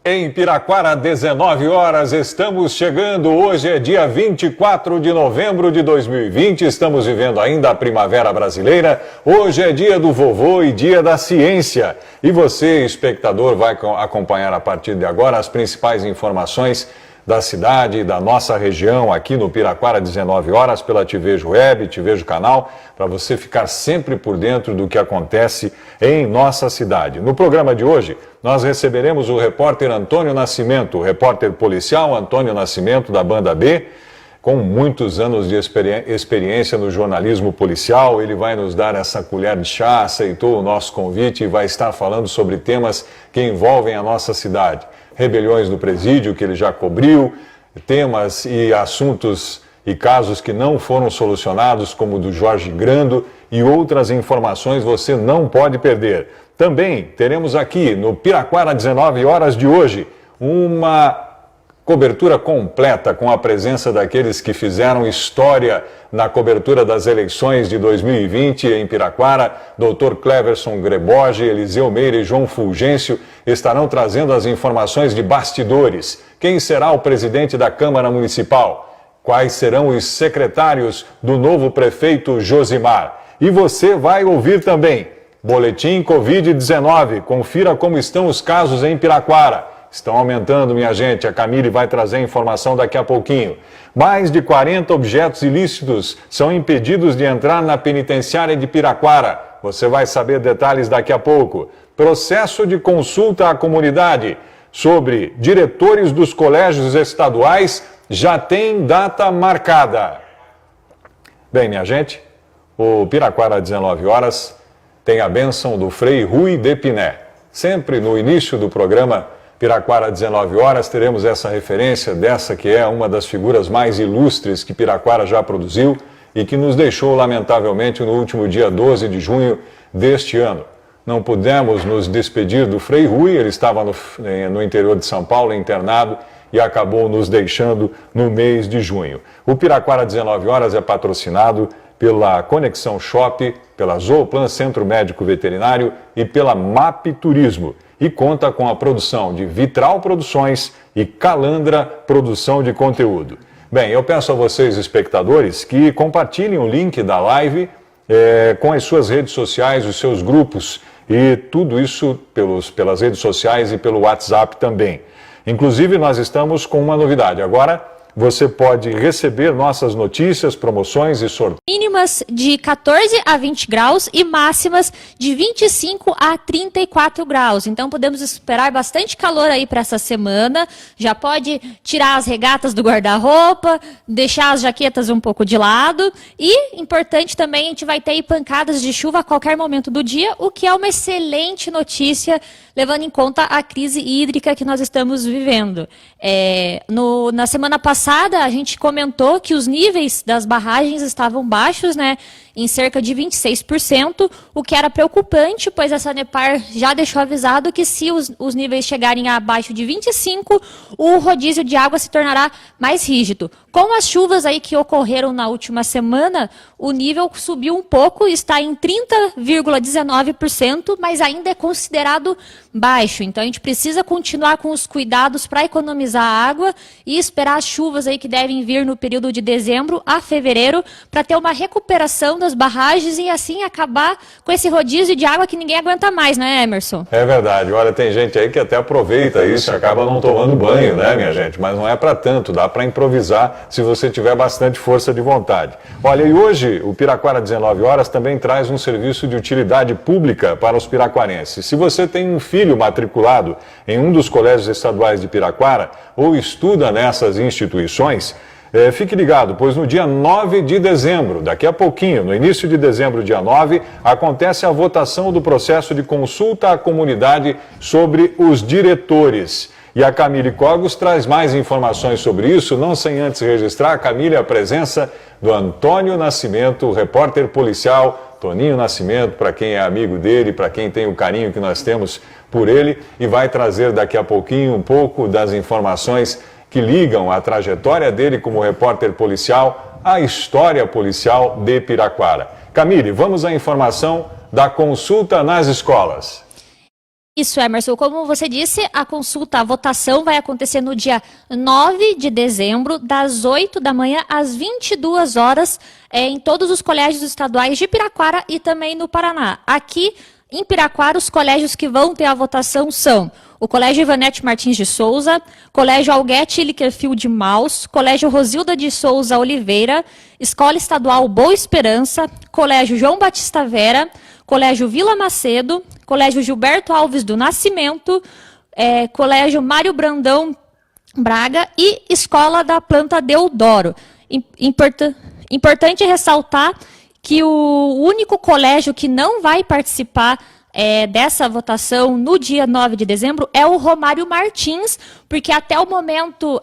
Em Piraquara, 19 horas, estamos chegando. Hoje é dia 24 de novembro de 2020, estamos vivendo ainda a primavera brasileira. Hoje é dia do vovô e dia da ciência. E você, espectador, vai acompanhar a partir de agora as principais informações da cidade e da nossa região aqui no Piraquara, 19 horas, pela Te Vejo Web, Te Vejo Canal, para você ficar sempre por dentro do que acontece em nossa cidade. No programa de hoje, nós receberemos o repórter Antônio Nascimento, o repórter policial Antônio Nascimento, da Banda B, com muitos anos de experiência no jornalismo policial. Ele vai nos dar essa colher de chá, aceitou o nosso convite e vai estar falando sobre temas que envolvem a nossa cidade. Rebeliões no presídio, que ele já cobriu, temas e assuntos e casos que não foram solucionados, como o do Jorge Grando, e outras informações você não pode perder. Também teremos aqui no Piraquara, 19 horas de hoje, uma cobertura completa com a presença daqueles que fizeram história na cobertura das eleições de 2020 em Piraquara. Dr. Cleverson Greboge, Eliseu Meira e João Fulgêncio estarão trazendo as informações de bastidores. Quem será o presidente da Câmara Municipal? Quais serão os secretários do novo prefeito Josimar? E você vai ouvir também Boletim Covid-19. Confira como estão os casos em Piraquara. Estão aumentando, minha gente. A Camille vai trazer a informação daqui a pouquinho. Mais de 40 objetos ilícitos são impedidos de entrar na penitenciária de Piraquara. Você vai saber detalhes daqui a pouco. Processo de consulta à comunidade sobre diretores dos colégios estaduais já tem data marcada. Bem, minha gente, o Piraquara, 19 horas, tem a bênção do Frei Rui de Piné. Sempre no início do programa Piraquara, 19 horas, teremos essa referência dessa que é uma das figuras mais ilustres que Piraquara já produziu e que nos deixou, lamentavelmente, no último dia 12 de junho deste ano. Não pudemos nos despedir do Frei Rui, ele estava no interior de São Paulo, internado, e acabou nos deixando no mês de junho. O Piraquara, 19 horas, é patrocinado pela Conexão Shop, pela Zooplan Centro Médico Veterinário e pela MAP Turismo. E conta com a produção de Vitral Produções e Calandra Produção de Conteúdo. Bem, eu peço a vocês, espectadores, que compartilhem o link da live com as suas redes sociais, os seus grupos, e tudo isso pelas redes sociais e pelo WhatsApp também. Inclusive, nós estamos com uma novidade. Agora, você pode receber nossas notícias, promoções e sorteios. Mínimas de 14 a 20 graus e máximas de 25 a 34 graus. Então podemos esperar bastante calor aí para essa semana. Já pode tirar as regatas do guarda-roupa, deixar as jaquetas um pouco de lado. E, importante também, a gente vai ter aí pancadas de chuva a qualquer momento do dia, o que é uma excelente notícia, levando em conta a crise hídrica que nós estamos vivendo. Na semana passada, a gente comentou que os níveis das barragens estavam baixos, né, em cerca de 26%, o que era preocupante, pois a Sanepar já deixou avisado que se os níveis chegarem abaixo de 25%, o rodízio de água se tornará mais rígido. Com as chuvas aí que ocorreram na última semana, o nível subiu um pouco, está em 30,19%, mas ainda é considerado baixo. Então a gente precisa continuar com os cuidados para economizar água e esperar as chuvas aí que devem vir no período de dezembro a fevereiro para ter uma recuperação das barragens e assim acabar com esse rodízio de água que ninguém aguenta mais, né, Emerson? É verdade. Olha, tem gente aí que até aproveita isso e acaba não tomando banho, né, minha gente? Mas não é para tanto, dá para improvisar se você tiver bastante força de vontade. Olha, e hoje o Piraquara, 19 horas, também traz um serviço de utilidade pública para os piraquarenses. Se você tem um filho matriculado em um dos colégios estaduais de Piraquara ou estuda nessas instituições, fique ligado, pois no dia 9 de dezembro, daqui a pouquinho, no início de dezembro, dia 9, acontece a votação do processo de consulta à comunidade sobre os diretores. E a Camille Cogos traz mais informações sobre isso, não sem antes registrar, Camille, a presença do Antônio Nascimento, repórter policial, Toninho Nascimento, para quem é amigo dele, para quem tem o carinho que nós temos por ele, e vai trazer daqui a pouquinho um pouco das informações que ligam a trajetória dele como repórter policial à história policial de Piraquara. Camille, vamos à informação da consulta nas escolas. Isso, Emerson. Como você disse, a votação vai acontecer no dia 9 de dezembro, das 8 da manhã às 22 horas, em todos os colégios estaduais de Piraquara e também no Paraná. Aqui em Piraquara, os colégios que vão ter a votação são o Colégio Ivanete Martins de Souza, Colégio Alguete Lickerfield Maus, Colégio Rosilda de Souza Oliveira, Escola Estadual Boa Esperança, Colégio João Batista Vera, Colégio Vila Macedo, Colégio Gilberto Alves do Nascimento, Colégio Mário Brandão Braga e Escola da Planta Deodoro. Importante ressaltar que o único colégio que não vai participar dessa votação no dia 9 de dezembro é o Romário Martins, porque até o momento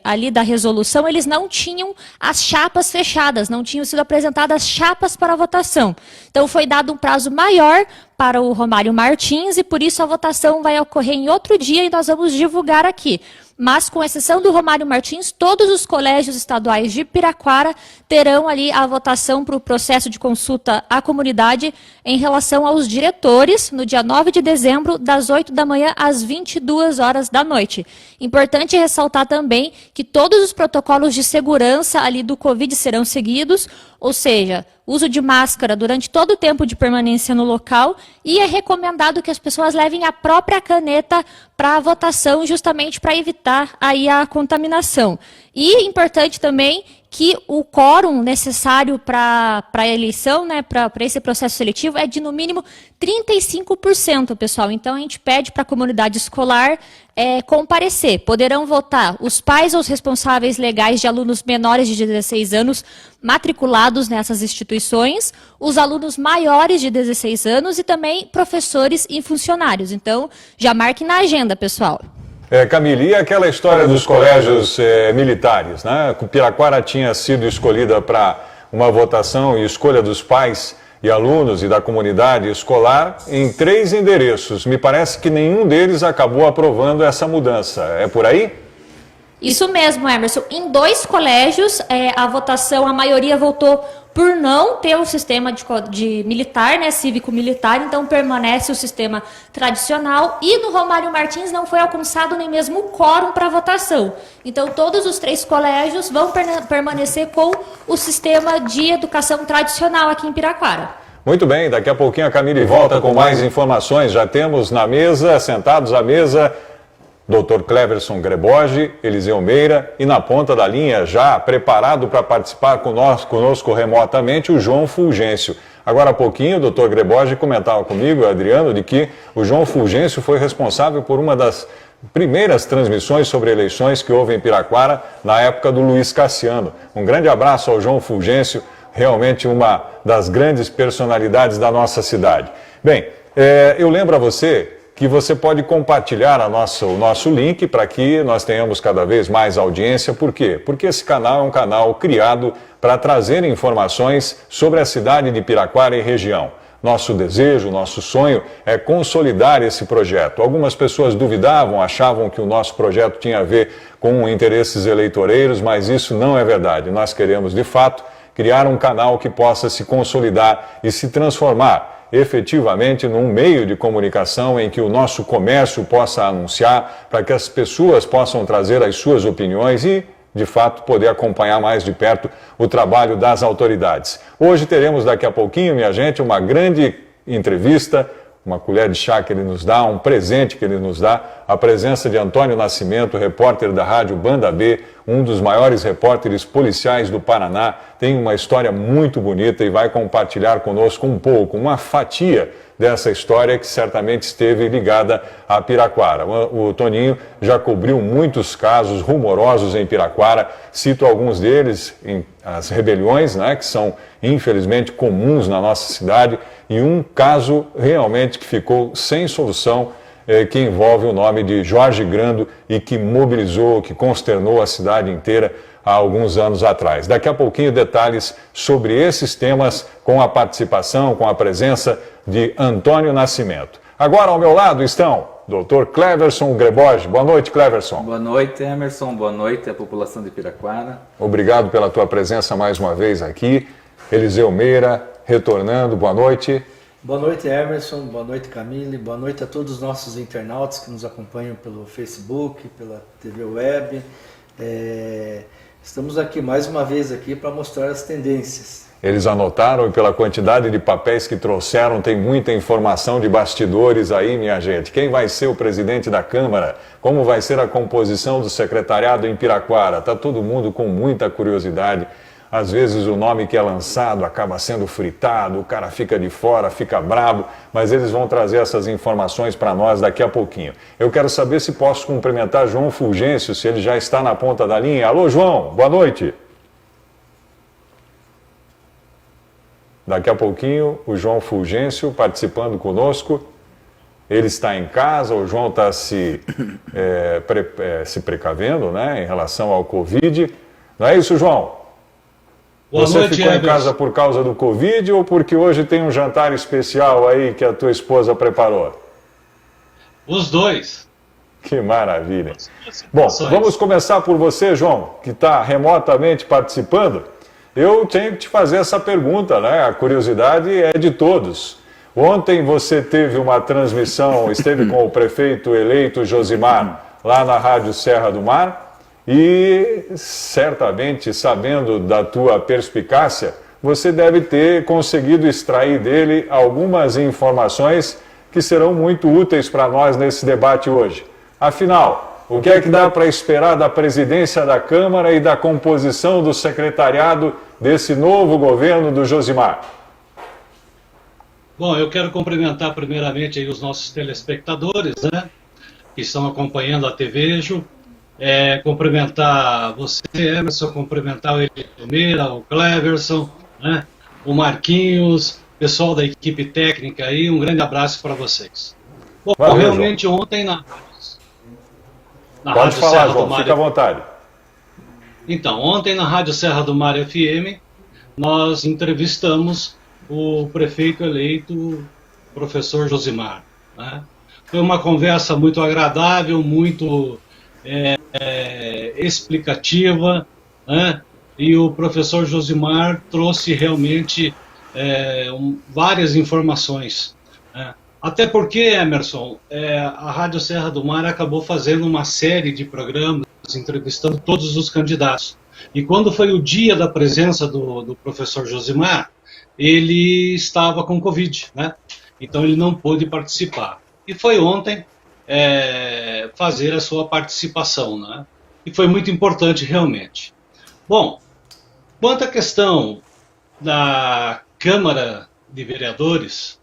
ali da resolução eles não tinham as chapas fechadas, não tinham sido apresentadas chapas para a votação. Então foi dado um prazo maior para o Romário Martins e por isso a votação vai ocorrer em outro dia e nós vamos divulgar aqui. Mas, com exceção do Romário Martins, todos os colégios estaduais de Piraquara terão ali a votação para o processo de consulta à comunidade em relação aos diretores, no dia 9 de dezembro, das 8 da manhã às 22 horas da noite. Importante ressaltar também que todos os protocolos de segurança ali do Covid serão seguidos, ou seja, uso de máscara durante todo o tempo de permanência no local e é recomendado que as pessoas levem a própria caneta para a votação, justamente para evitar aí a contaminação. E importante também que o quórum necessário para a eleição, né, para esse processo seletivo, é de no mínimo 35%, pessoal. Então a gente pede para a comunidade escolar comparecer. Poderão votar os pais ou os responsáveis legais de alunos menores de 16 anos matriculados nessas instituições, os alunos maiores de 16 anos e também professores e funcionários. Então já marque na agenda, pessoal. Camille, e aquela história dos colégios militares, né? Piraquara tinha sido escolhida para uma votação e escolha dos pais e alunos e da comunidade escolar em 3 endereços. Me parece que nenhum deles acabou aprovando essa mudança. É por aí? Isso mesmo, Emerson. Em 2 colégios, a votação, a maioria votou por não ter o sistema de militar, né, cívico-militar, então permanece o sistema tradicional. E no Romário Martins não foi alcançado nem mesmo o quórum para votação. Então todos os 3 colégios vão permanecer com o sistema de educação tradicional aqui em Piraquara. Muito bem, daqui a pouquinho a Camille volta com mais informações. Já temos na mesa, sentados à mesa, Dr. Cleverson Greboge, Eliseu Meira e na ponta da linha, já preparado para participar conosco remotamente, o João Fulgêncio. Agora há pouquinho, o Dr. Greboge comentava comigo, Adriano, de que o João Fulgêncio foi responsável por uma das primeiras transmissões sobre eleições que houve em Piraquara na época do Luiz Cassiano. Um grande abraço ao João Fulgêncio, realmente uma das grandes personalidades da nossa cidade. Bem, eu lembro a você que você pode compartilhar o nosso link para que nós tenhamos cada vez mais audiência. Por quê? Porque esse canal é um canal criado para trazer informações sobre a cidade de Piraquara e região. Nosso desejo, nosso sonho é consolidar esse projeto. Algumas pessoas duvidavam, achavam que o nosso projeto tinha a ver com interesses eleitoreiros, mas isso não é verdade. Nós queremos, de fato, criar um canal que possa se consolidar e se transformar efetivamente num meio de comunicação em que o nosso comércio possa anunciar, para que as pessoas possam trazer as suas opiniões e, de fato, poder acompanhar mais de perto o trabalho das autoridades. Hoje teremos daqui a pouquinho, minha gente, uma grande entrevista, uma colher de chá que ele nos dá, um presente que ele nos dá, a presença de Antônio Nascimento, repórter da Rádio Banda B, um dos maiores repórteres policiais do Paraná, tem uma história muito bonita e vai compartilhar conosco um pouco, uma fatia dessa história que certamente esteve ligada a Piraquara. O Toninho já cobriu muitos casos rumorosos em Piraquara, cito alguns deles, as rebeliões, né, que são infelizmente comuns na nossa cidade, e um caso realmente que ficou sem solução, que envolve o nome de Jorge Grando e que mobilizou, que consternou a cidade inteira há alguns anos atrás. Daqui a pouquinho detalhes sobre esses temas com a participação, com a presença de Antônio Nascimento. Agora ao meu lado estão Dr. Cleverson Greboge. Boa noite, Cleverson. Boa noite, Emerson. Boa noite à população de Piraquara. Obrigado pela tua presença mais uma vez aqui. Eliseu Meira, retornando. Boa noite. Boa noite, Emerson. Boa noite, Camille. Boa noite a todos os nossos internautas que nos acompanham pelo Facebook, pela TV Web. Estamos aqui mais uma vez aqui para mostrar as tendências. Eles anotaram e pela quantidade de papéis que trouxeram, tem muita informação de bastidores aí, minha gente. Quem vai ser o presidente da Câmara? Como vai ser a composição do secretariado em Piraquara? Está todo mundo com muita curiosidade. Às vezes o nome que é lançado acaba sendo fritado, o cara fica de fora, fica bravo, mas eles vão trazer essas informações para nós daqui a pouquinho. Eu quero saber se posso cumprimentar João Fulgêncio, se ele já está na ponta da linha. Alô, João, boa noite. Daqui a pouquinho, o João Fulgêncio participando conosco. Ele está em casa, o João está se precavendo, né, em relação ao Covid. Não é isso, João? Boa Você noite, ficou Emerson. em casa por causa do Covid ou porque hoje tem um jantar especial aí que a tua esposa preparou? Os dois. Que maravilha. Bom, vamos começar por você, João, que está remotamente participando. Eu tenho que te fazer essa pergunta, né? A curiosidade é de todos. Ontem você teve uma transmissão, esteve com o prefeito eleito Josimar lá na Rádio Serra do Mar e certamente, sabendo da tua perspicácia, você deve ter conseguido extrair dele algumas informações que serão muito úteis para nós nesse debate hoje. Afinal, o que é que dá para esperar da presidência da Câmara e da composição do secretariado desse novo governo do Josimar? Bom, eu quero cumprimentar primeiramente aí os nossos telespectadores, né, que estão acompanhando a TVjo. Cumprimentar você, Emerson, cumprimentar o Elimeira, o Cleverson, né, o Marquinhos, pessoal da equipe técnica aí, um grande abraço para vocês. Bom, Valeu, realmente João. ontem na Pode Rádio falar, Serra João, do Mar, fica à vontade. Então, ontem na Rádio Serra do Mar FM, nós entrevistamos o prefeito eleito, professor Josimar, né? Foi uma conversa muito agradável, muito explicativa, né? E o professor Josimar trouxe realmente várias informações, né? Até porque, Emerson, a Rádio Serra do Mar acabou fazendo uma série de programas entrevistando todos os candidatos. E quando foi o dia da presença do professor Josimar, ele estava com Covid, né? Então ele não pôde participar. E foi ontem fazer a sua participação, né? E foi muito importante realmente. Bom, quanto à questão da Câmara de Vereadores,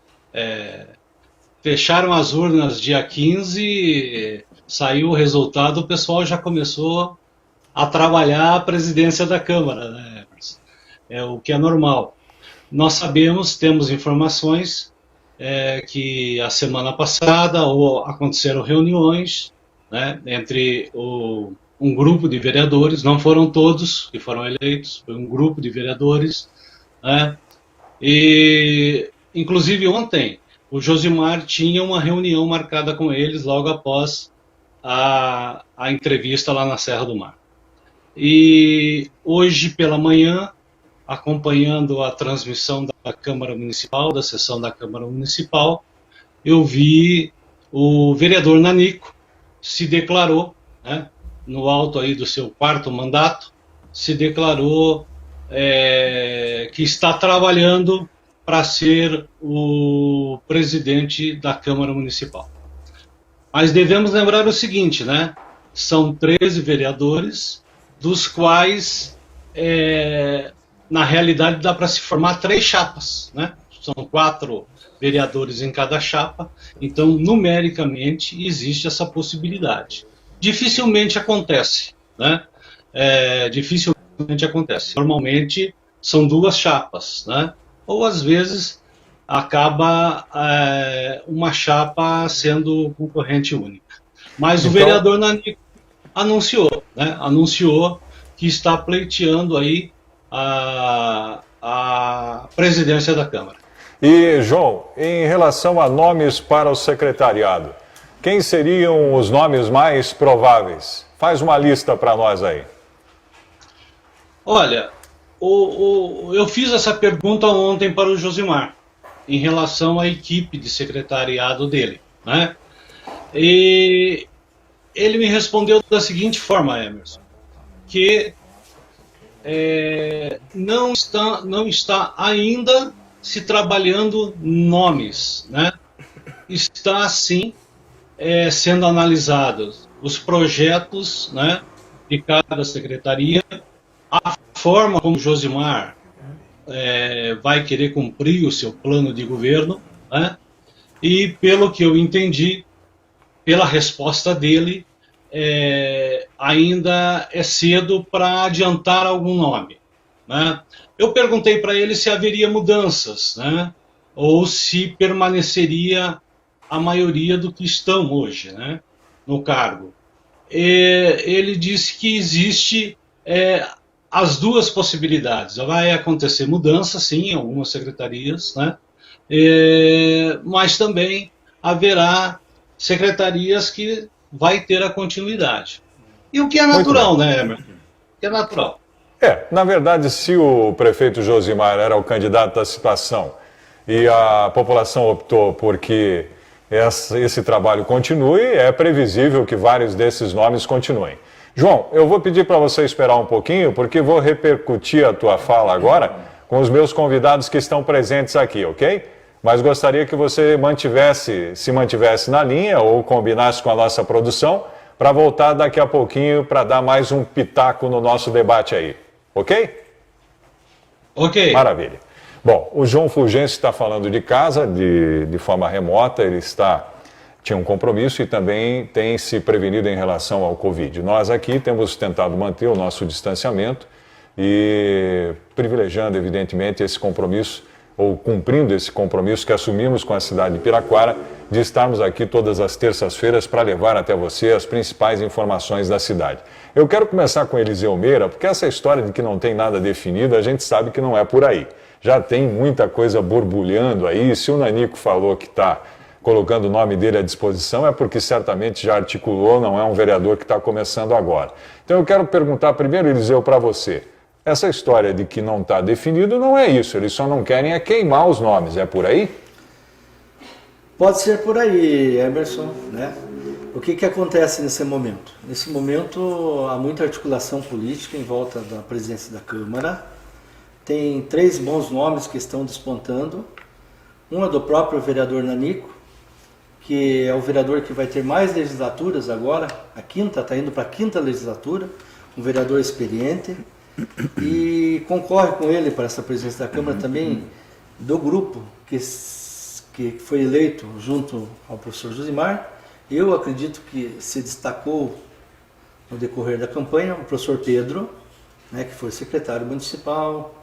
fecharam as urnas dia 15, saiu o resultado, o pessoal já começou a trabalhar a presidência da Câmara, né, Emerson? O que é normal. Nós sabemos, temos informações que a semana passada aconteceram reuniões, né, entre um grupo de vereadores, não foram todos que foram eleitos, foi um grupo de vereadores, né, e inclusive ontem o Josimar tinha uma reunião marcada com eles logo após a entrevista lá na Serra do Mar. E hoje pela manhã, acompanhando a transmissão da Câmara Municipal, da sessão da Câmara Municipal, eu vi o vereador Nanico se declarou, né, no alto aí do seu 4º mandato, se declarou que está trabalhando para ser o presidente da Câmara Municipal. Mas devemos lembrar o seguinte, né? São 13 vereadores, dos quais, na realidade, dá para se formar 3 chapas, né? São 4 vereadores em cada chapa, então, numericamente, existe essa possibilidade. Dificilmente acontece, né? Dificilmente acontece. Normalmente, são 2 chapas, né? Ou às vezes acaba uma chapa sendo concorrente única. Mas o vereador Nanico anunciou, né? Anunciou que está pleiteando aí a presidência da Câmara. E, João, em relação a nomes para o secretariado, quem seriam os nomes mais prováveis? Faz uma lista para nós aí. Olha, eu fiz essa pergunta ontem para o Josimar, em relação à equipe de secretariado dele, né? E ele me respondeu da seguinte forma, Emerson, que não está ainda se trabalhando nomes, né? Está sim sendo analisados os projetos, né, de cada secretaria, a forma como o Josimar vai querer cumprir o seu plano de governo, né? E pelo que eu entendi, pela resposta dele, ainda é cedo para adiantar algum nome, né? Eu perguntei para ele se haveria mudanças, né? Ou se permaneceria a maioria do que estão hoje, né, no cargo. Ele disse que existe as duas possibilidades. Vai acontecer mudança, sim, em algumas secretarias, né? Mas também haverá secretarias que vai ter a continuidade. E o que é natural, né, Emerson? O que é natural. Na verdade, se o prefeito Josimar era o candidato da situação e a população optou por que esse trabalho continue, é previsível que vários desses nomes continuem. João, eu vou pedir para você esperar um pouquinho, porque vou repercutir a tua fala agora com os meus convidados que estão presentes aqui, ok? Mas gostaria que você se mantivesse na linha ou combinasse com a nossa produção para voltar daqui a pouquinho para dar mais um pitaco no nosso debate aí, ok? Ok. Maravilha. Bom, o João Fulgêncio está falando de casa, de forma remota, ele tinha um compromisso e também tem se prevenido em relação ao Covid. Nós aqui temos tentado manter o nosso distanciamento e privilegiando, evidentemente, esse compromisso, ou cumprindo esse compromisso que assumimos com a cidade de Piraquara, de estarmos aqui todas as terças-feiras para levar até você as principais informações da cidade. Eu quero começar com Eliseu Meira, porque essa história de que não tem nada definido, a gente sabe que não é por aí. Já tem muita coisa borbulhando aí. Se o Nanico falou que está colocando o nome dele à disposição, é porque certamente já articulou, não é um vereador que está começando agora. Então eu quero perguntar primeiro, Eliseu, para você. Essa história de que não está definido não é isso, eles só não querem queimar os nomes, é por aí? Pode ser por aí, Emerson, né? O que acontece nesse momento? Nesse momento há muita articulação política em volta da presidência da Câmara. Tem 3 bons nomes que estão despontando. Um é do próprio vereador Nanico, que é o vereador que vai ter mais legislaturas agora, a quinta, está indo para a 5ª legislatura, um vereador experiente, e concorre com ele para essa presidência da Câmara também do grupo que foi eleito junto ao professor Josimar. Eu acredito que se destacou no decorrer da campanha o professor Pedro, né, que foi secretário municipal,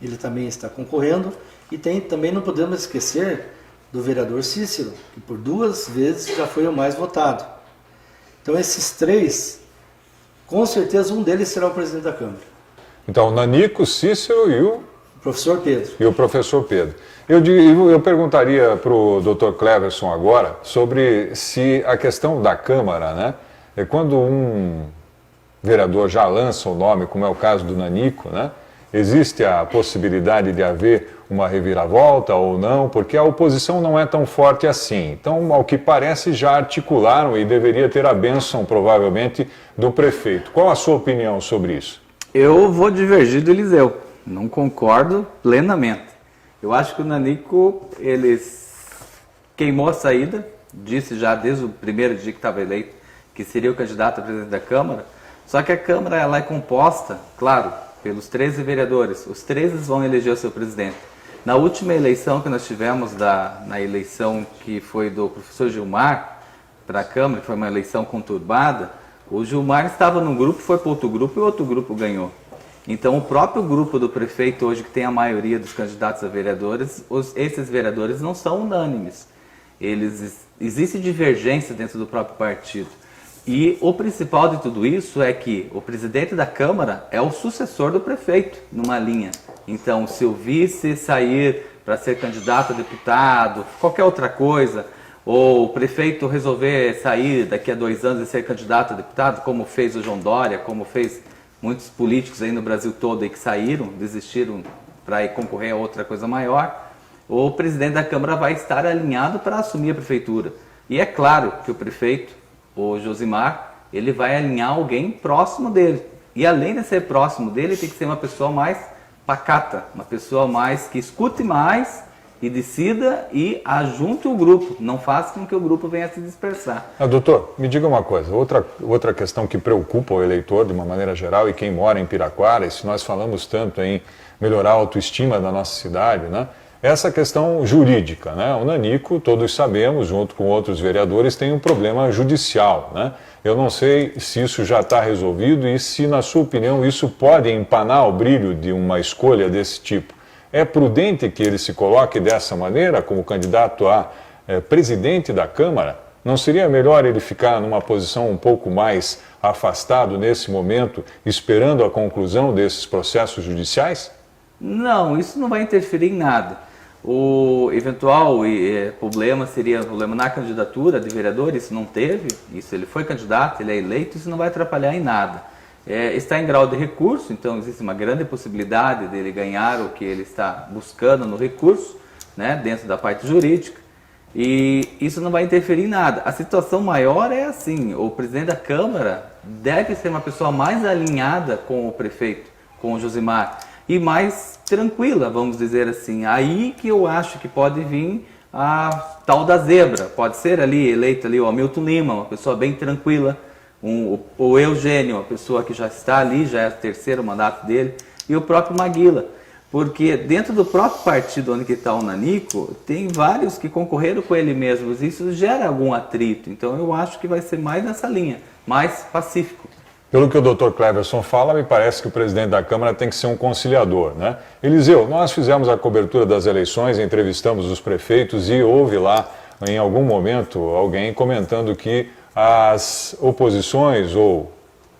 ele também está concorrendo, e também não podemos esquecer do vereador Cícero, que por 2 vezes já foi o mais votado. Então esses 3, com certeza um deles será o presidente da Câmara. Então, Nanico, Cícero e o professor Pedro. E o professor Pedro. Eu perguntaria para o Dr. Cleverson agora sobre se a questão da Câmara, né, é quando um vereador já lança o nome, como é o caso do Nanico, né, existe a possibilidade de haver uma reviravolta ou não, porque a oposição não é tão forte assim. Então, ao que parece, já articularam e deveria ter a bênção, provavelmente, do prefeito. Qual a sua opinião sobre isso? Eu vou divergir do Eliseu. Não concordo plenamente. Eu acho que o Nanico, ele queimou a saída, disse já desde o primeiro dia que estava eleito que seria o candidato a presidente da Câmara, só que a Câmara ela é composta, claro, pelos 13 vereadores. Os 13 vão eleger o seu presidente. Na última eleição que nós tivemos, na eleição que foi do professor Gilmar para a Câmara, que foi uma eleição conturbada, o Gilmar estava num grupo, foi para outro grupo e outro grupo ganhou. Então o próprio grupo do prefeito hoje, que tem a maioria dos candidatos a vereadores, esses vereadores não são unânimes. Existe divergência dentro do próprio partido. E o principal de tudo isso é que o presidente da Câmara é o sucessor do prefeito, numa linha. Então, se o vice sair para ser candidato a deputado, qualquer outra coisa, ou o prefeito resolver sair daqui a 2 anos e ser candidato a deputado, como fez o João Dória, como fez muitos políticos aí no Brasil todo aí que saíram, desistiram para ir concorrer a outra coisa maior, o presidente da Câmara vai estar alinhado para assumir a prefeitura. E é claro que o prefeito, o Josimar, ele vai alinhar alguém próximo dele. E além de ser próximo dele, tem que ser uma pessoa mais pacata, uma pessoa mais que escute mais e decida e ajunte o grupo, não faça com que o grupo venha se dispersar. Doutor, me diga uma coisa, outra questão que preocupa o eleitor de uma maneira geral e quem mora em Piraquara, e se nós falamos tanto em melhorar a autoestima da nossa cidade, né? Essa questão jurídica, né? O Nanico, todos sabemos, junto com outros vereadores, tem um problema judicial, né? Eu não sei se isso já está resolvido e se, na sua opinião, isso pode empanar o brilho de uma escolha desse tipo. É prudente que ele se coloque dessa maneira, como candidato a presidente da Câmara? Não seria melhor ele ficar numa posição um pouco mais afastado nesse momento, esperando a conclusão desses processos judiciais? Não, isso não vai interferir em nada. O eventual problema seria o problema na candidatura de vereador, isso não teve, isso ele foi candidato, ele é eleito, isso não vai atrapalhar em nada. Está em grau de recurso, então existe uma grande possibilidade dele ganhar o que ele está buscando no recurso, né, dentro da parte jurídica, e isso não vai interferir em nada. A situação maior é assim, o presidente da Câmara deve ser uma pessoa mais alinhada com o prefeito, com o Josimar, e mais tranquila, vamos dizer assim. Aí que eu acho que pode vir a tal da zebra. Pode ser ali, eleito ali o Hamilton Lima, uma pessoa bem tranquila, o Eugênio, uma pessoa que já está ali, já é o terceiro mandato dele, e o próprio Maguila. Porque dentro do próprio partido onde está o Nanico, tem vários que concorreram com ele mesmo, e isso gera algum atrito. Então eu acho que vai ser mais nessa linha, mais pacífico. Pelo que o Dr. Cleverson fala, me parece que o presidente da Câmara tem que ser um conciliador, né? Eliseu, nós fizemos a cobertura das eleições, entrevistamos os prefeitos e houve lá, em algum momento, alguém comentando que as oposições ou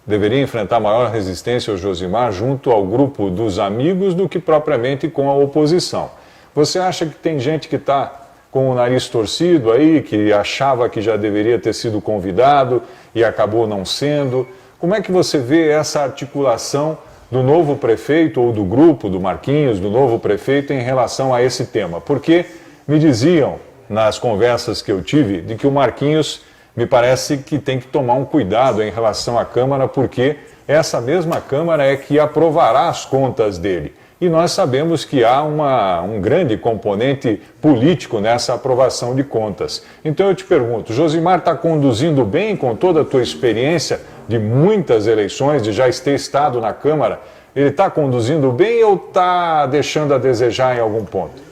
deveria enfrentar maior resistência ao Josimar junto ao grupo dos amigos do que propriamente com a oposição. Você acha que tem gente que está com o nariz torcido aí, que achava que já deveria ter sido convidado e acabou não sendo? Como é que você vê essa articulação do novo prefeito ou do grupo do Marquinhos, do novo prefeito, em relação a esse tema? Porque me diziam, nas conversas que eu tive, de que o Marquinhos me parece que tem que tomar um cuidado em relação à Câmara, porque essa mesma Câmara é que aprovará as contas dele. E nós sabemos que há um grande componente político nessa aprovação de contas. Então eu te pergunto, Josimar está conduzindo bem com toda a tua experiência de muitas eleições, de já ter estado na Câmara? Ele está conduzindo bem ou está deixando a desejar em algum ponto?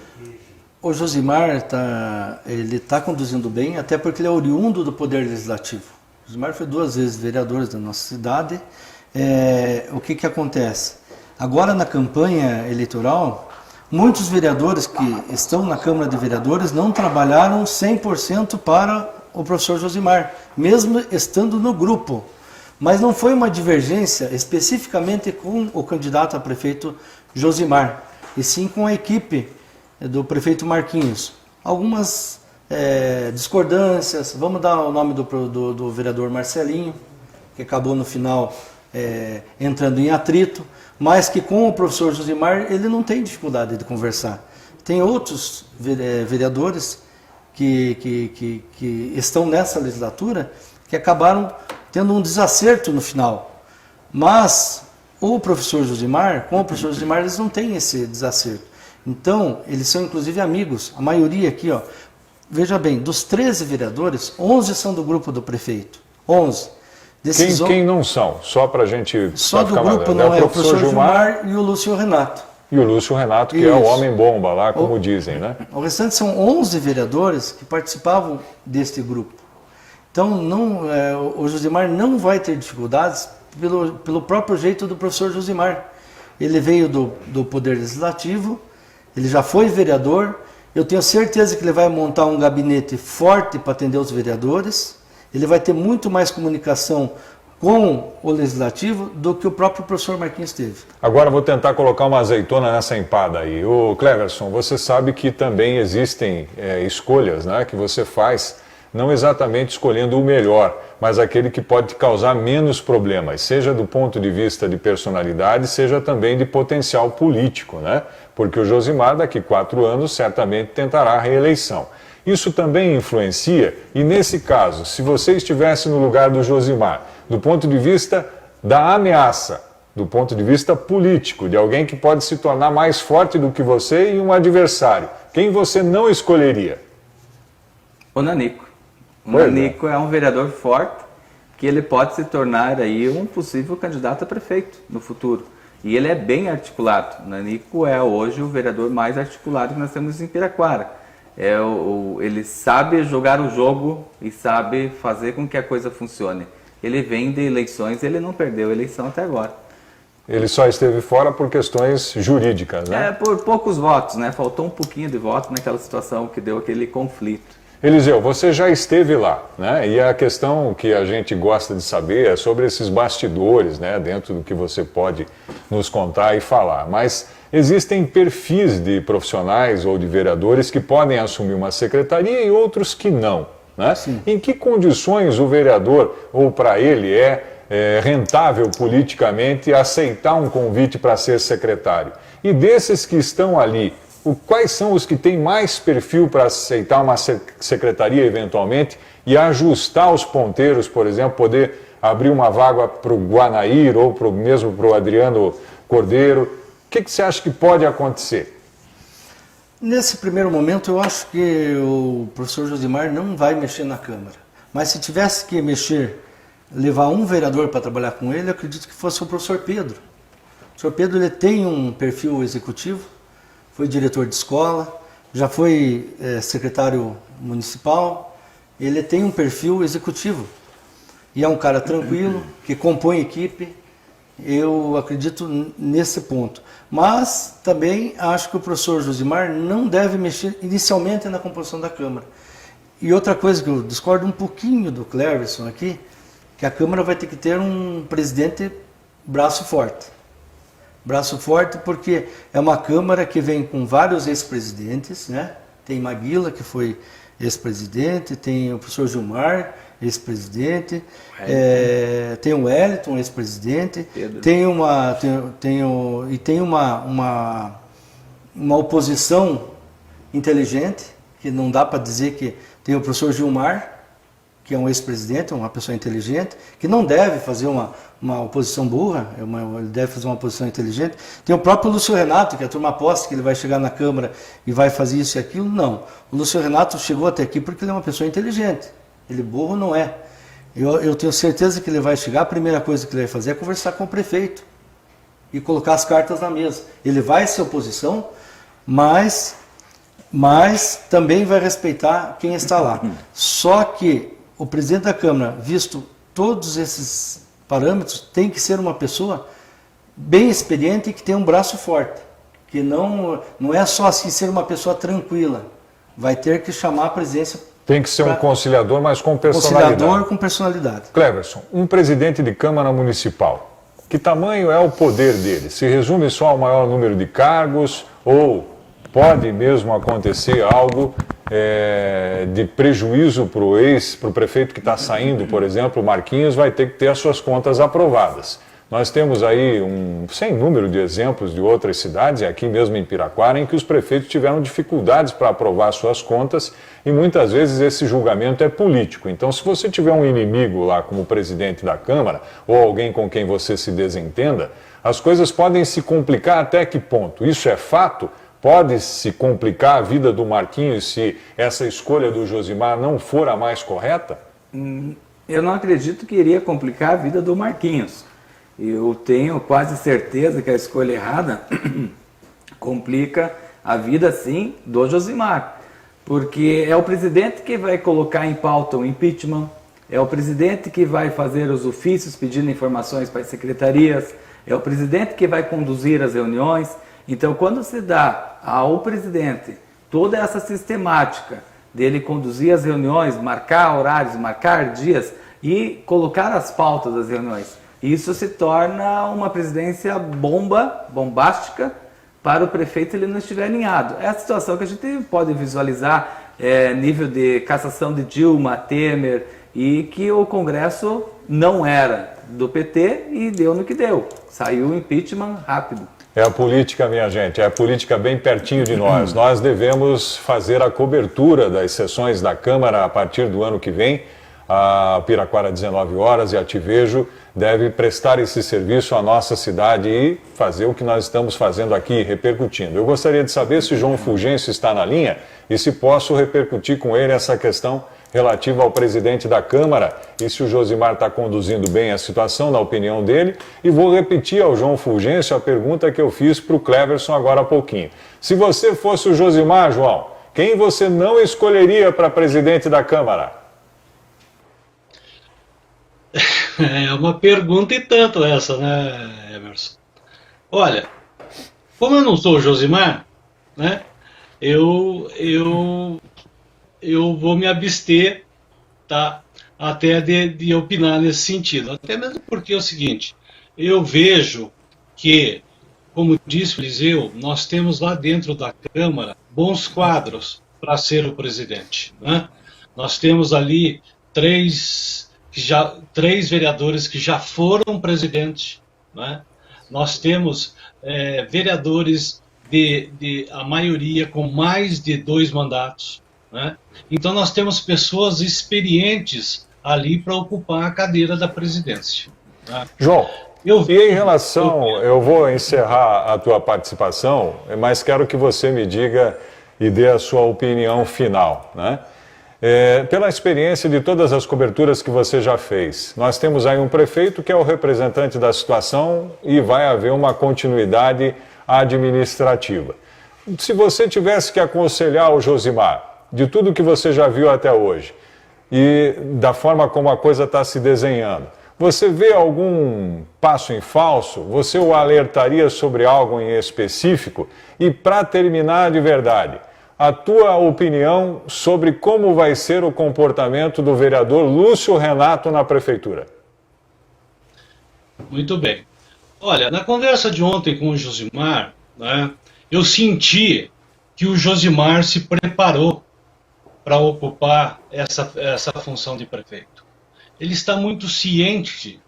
O Josimar ele está conduzindo bem, até porque ele é oriundo do Poder Legislativo. O Josimar foi 2 vezes vereador da nossa cidade. O que acontece? Agora, na campanha eleitoral, muitos vereadores que estão na Câmara de Vereadores não trabalharam 100% para o professor Josimar, mesmo estando no grupo. Mas não foi uma divergência especificamente com o candidato a prefeito Josimar, e sim com a equipe do prefeito Marquinhos. Algumas discordâncias, vamos dar o nome do vereador Marcelinho, que acabou no final entrando em atrito, mas que com o professor Josimar ele não tem dificuldade de conversar. Tem outros vereadores que estão nessa legislatura que acabaram tendo um desacerto no final. Mas o professor Josimar, com o professor Josimar, eles não têm esse desacerto. Então, eles são inclusive amigos. A maioria aqui, ó, veja bem, dos 13 vereadores, 11 são do grupo do prefeito. 11. Quem não são? Só para a gente... Só do grupo não é o professor Gilmar e o Lúcio Renato. E o Lúcio Renato, que é o homem-bomba lá, como dizem, né? O restante são 11 vereadores que participavam deste grupo. Então, o Josimar não vai ter dificuldades pelo próprio jeito do professor Josimar. Ele veio do Poder Legislativo, ele já foi vereador. Eu tenho certeza que ele vai montar um gabinete forte para atender os vereadores. Ele vai ter muito mais comunicação com o Legislativo do que o próprio professor Marquinhos teve. Agora vou tentar colocar uma azeitona nessa empada aí. Ô Cleverson, você sabe que também existem escolhas, né, que você faz não exatamente escolhendo o melhor, mas aquele que pode te causar menos problemas, seja do ponto de vista de personalidade, seja também de potencial político, né? Porque o Josimar, daqui 4 anos, certamente tentará a reeleição. Isso também influencia, e nesse caso, se você estivesse no lugar do Josimar, do ponto de vista da ameaça, do ponto de vista político, de alguém que pode se tornar mais forte do que você e um adversário, quem você não escolheria? O Nanico. O Pois Nanico é um vereador forte, que ele pode se tornar aí um possível candidato a prefeito no futuro. E ele é bem articulado. O Nanico é hoje o vereador mais articulado que nós temos em Piraquara. Ele sabe jogar o jogo e sabe fazer com que a coisa funcione. Ele vem de eleições, ele não perdeu a eleição até agora. Ele só esteve fora por questões jurídicas, né? Por poucos votos, né? Faltou um pouquinho de voto naquela situação que deu aquele conflito. Eliseu, você já esteve lá, né? E a questão que a gente gosta de saber é sobre esses bastidores, né? Dentro do que você pode nos contar e falar. Mas existem perfis de profissionais ou de vereadores que podem assumir uma secretaria e outros que não, né? Sim. Em que condições o vereador, ou para ele, é rentável politicamente aceitar um convite para ser secretário? E desses que estão ali, quais são os que têm mais perfil para aceitar uma secretaria eventualmente e ajustar os ponteiros, por exemplo, poder abrir uma vaga para o Guanair ou mesmo para o Adriano Cordeiro? O que você acha que pode acontecer? Nesse primeiro momento, eu acho que o professor Josimar não vai mexer na Câmara. Mas se tivesse que mexer, levar um vereador para trabalhar com ele, eu acredito que fosse o professor Pedro. O professor Pedro ele tem um perfil executivo, foi diretor de escola, já foi secretário municipal, ele tem um perfil executivo. E é um cara tranquilo, que compõe equipe, eu acredito nesse ponto. Mas também acho que o professor Josimar não deve mexer inicialmente na composição da Câmara. E outra coisa que eu discordo um pouquinho do Cleverson aqui, que a Câmara vai ter que ter um presidente braço forte. Braço forte porque é uma Câmara que vem com vários ex-presidentes, né? Tem Maguila, que foi ex-presidente, tem o professor Gilmar, ex-presidente, tem o Wellington, ex-presidente, tem uma oposição inteligente, que não dá para dizer que tem o professor Gilmar, que é um ex-presidente, uma pessoa inteligente, que não deve fazer uma oposição burra, ele deve fazer uma oposição inteligente. Tem o próprio Lúcio Renato, que a turma aposta que ele vai chegar na Câmara e vai fazer isso e aquilo. Não. O Lúcio Renato chegou até aqui porque ele é uma pessoa inteligente. Ele burro não é. Eu tenho certeza que ele vai chegar, a primeira coisa que ele vai fazer é conversar com o prefeito e colocar as cartas na mesa. Ele vai ser oposição, mas também vai respeitar quem está lá. Só que o presidente da Câmara, visto todos esses parâmetros, tem que ser uma pessoa bem experiente e que tem um braço forte. Que não é só assim ser uma pessoa tranquila. Vai ter que chamar a presidência. Tem que ser um conciliador, mas com personalidade. Conciliador com personalidade. Cleverson, um presidente de Câmara Municipal, que tamanho é o poder dele? Se resume só ao maior número de cargos ou pode mesmo acontecer algo de prejuízo para o prefeito que está saindo, por exemplo, o Marquinhos vai ter que ter as suas contas aprovadas. Nós temos aí sem número de exemplos de outras cidades, e aqui mesmo em Piraquara, em que os prefeitos tiveram dificuldades para aprovar suas contas e muitas vezes esse julgamento é político. Então, se você tiver um inimigo lá como presidente da Câmara ou alguém com quem você se desentenda, as coisas podem se complicar até que ponto? Isso é fato? Pode se complicar a vida do Marquinhos se essa escolha do Josimar não for a mais correta? Eu não acredito que iria complicar a vida do Marquinhos. Eu tenho quase certeza que a escolha errada complica a vida, sim, do Josimar. Porque é o presidente que vai colocar em pauta o impeachment, é o presidente que vai fazer os ofícios pedindo informações para as secretarias, é o presidente que vai conduzir as reuniões. Então, quando se dá ao presidente toda essa sistemática dele conduzir as reuniões, marcar horários, marcar dias e colocar as pautas das reuniões, isso se torna uma presidência bombástica para o prefeito ele não estiver alinhado. É a situação que a gente pode visualizar nível de cassação de Dilma, Temer, e que o Congresso não era do PT e deu no que deu. Saiu o impeachment rápido. É a política, minha gente, é a política bem pertinho de nós. Nós devemos fazer a cobertura das sessões da Câmara a partir do ano que vem. A Piraquara 19 horas e a Te Vejo deve prestar esse serviço à nossa cidade e fazer o que nós estamos fazendo aqui, repercutindo. Eu gostaria de saber se João Fulgêncio está na linha e se posso repercutir com ele essa questão relativa ao presidente da Câmara e se o Josimar está conduzindo bem a situação, na opinião dele. E vou repetir ao João Fulgêncio a pergunta que eu fiz para o Cleverson agora há pouquinho. Se você fosse o Josimar, João, quem você não escolheria para presidente da Câmara? É uma pergunta e tanto essa, né, Emerson? Olha, como eu não sou o Josimar, né, eu vou me abster, tá, até de opinar nesse sentido. Até mesmo porque é o seguinte, eu vejo que, como disse o Eliseu, nós temos lá dentro da Câmara bons quadros para ser o presidente, né? Nós temos ali três vereadores que já foram presidentes, né? Nós temos vereadores a maioria com mais de 2 mandatos, né? Então nós temos pessoas experientes ali para ocupar a cadeira da presidência, né? João, e em relação, eu vou encerrar a tua participação, mas quero que você me diga e dê a sua opinião final, né? Pela experiência de todas as coberturas que você já fez, nós temos aí um prefeito que é o representante da situação e vai haver uma continuidade administrativa. Se você tivesse que aconselhar o Josimar, de tudo que você já viu até hoje e da forma como a coisa está se desenhando, você vê algum passo em falso? Você o alertaria sobre algo em específico? E para terminar de verdade, a tua opinião sobre como vai ser o comportamento do vereador Lúcio Renato na prefeitura? Muito bem. Olha, na conversa de ontem com o Josimar, né, eu senti que o Josimar se preparou para ocupar essa função de prefeito. Ele está muito ciente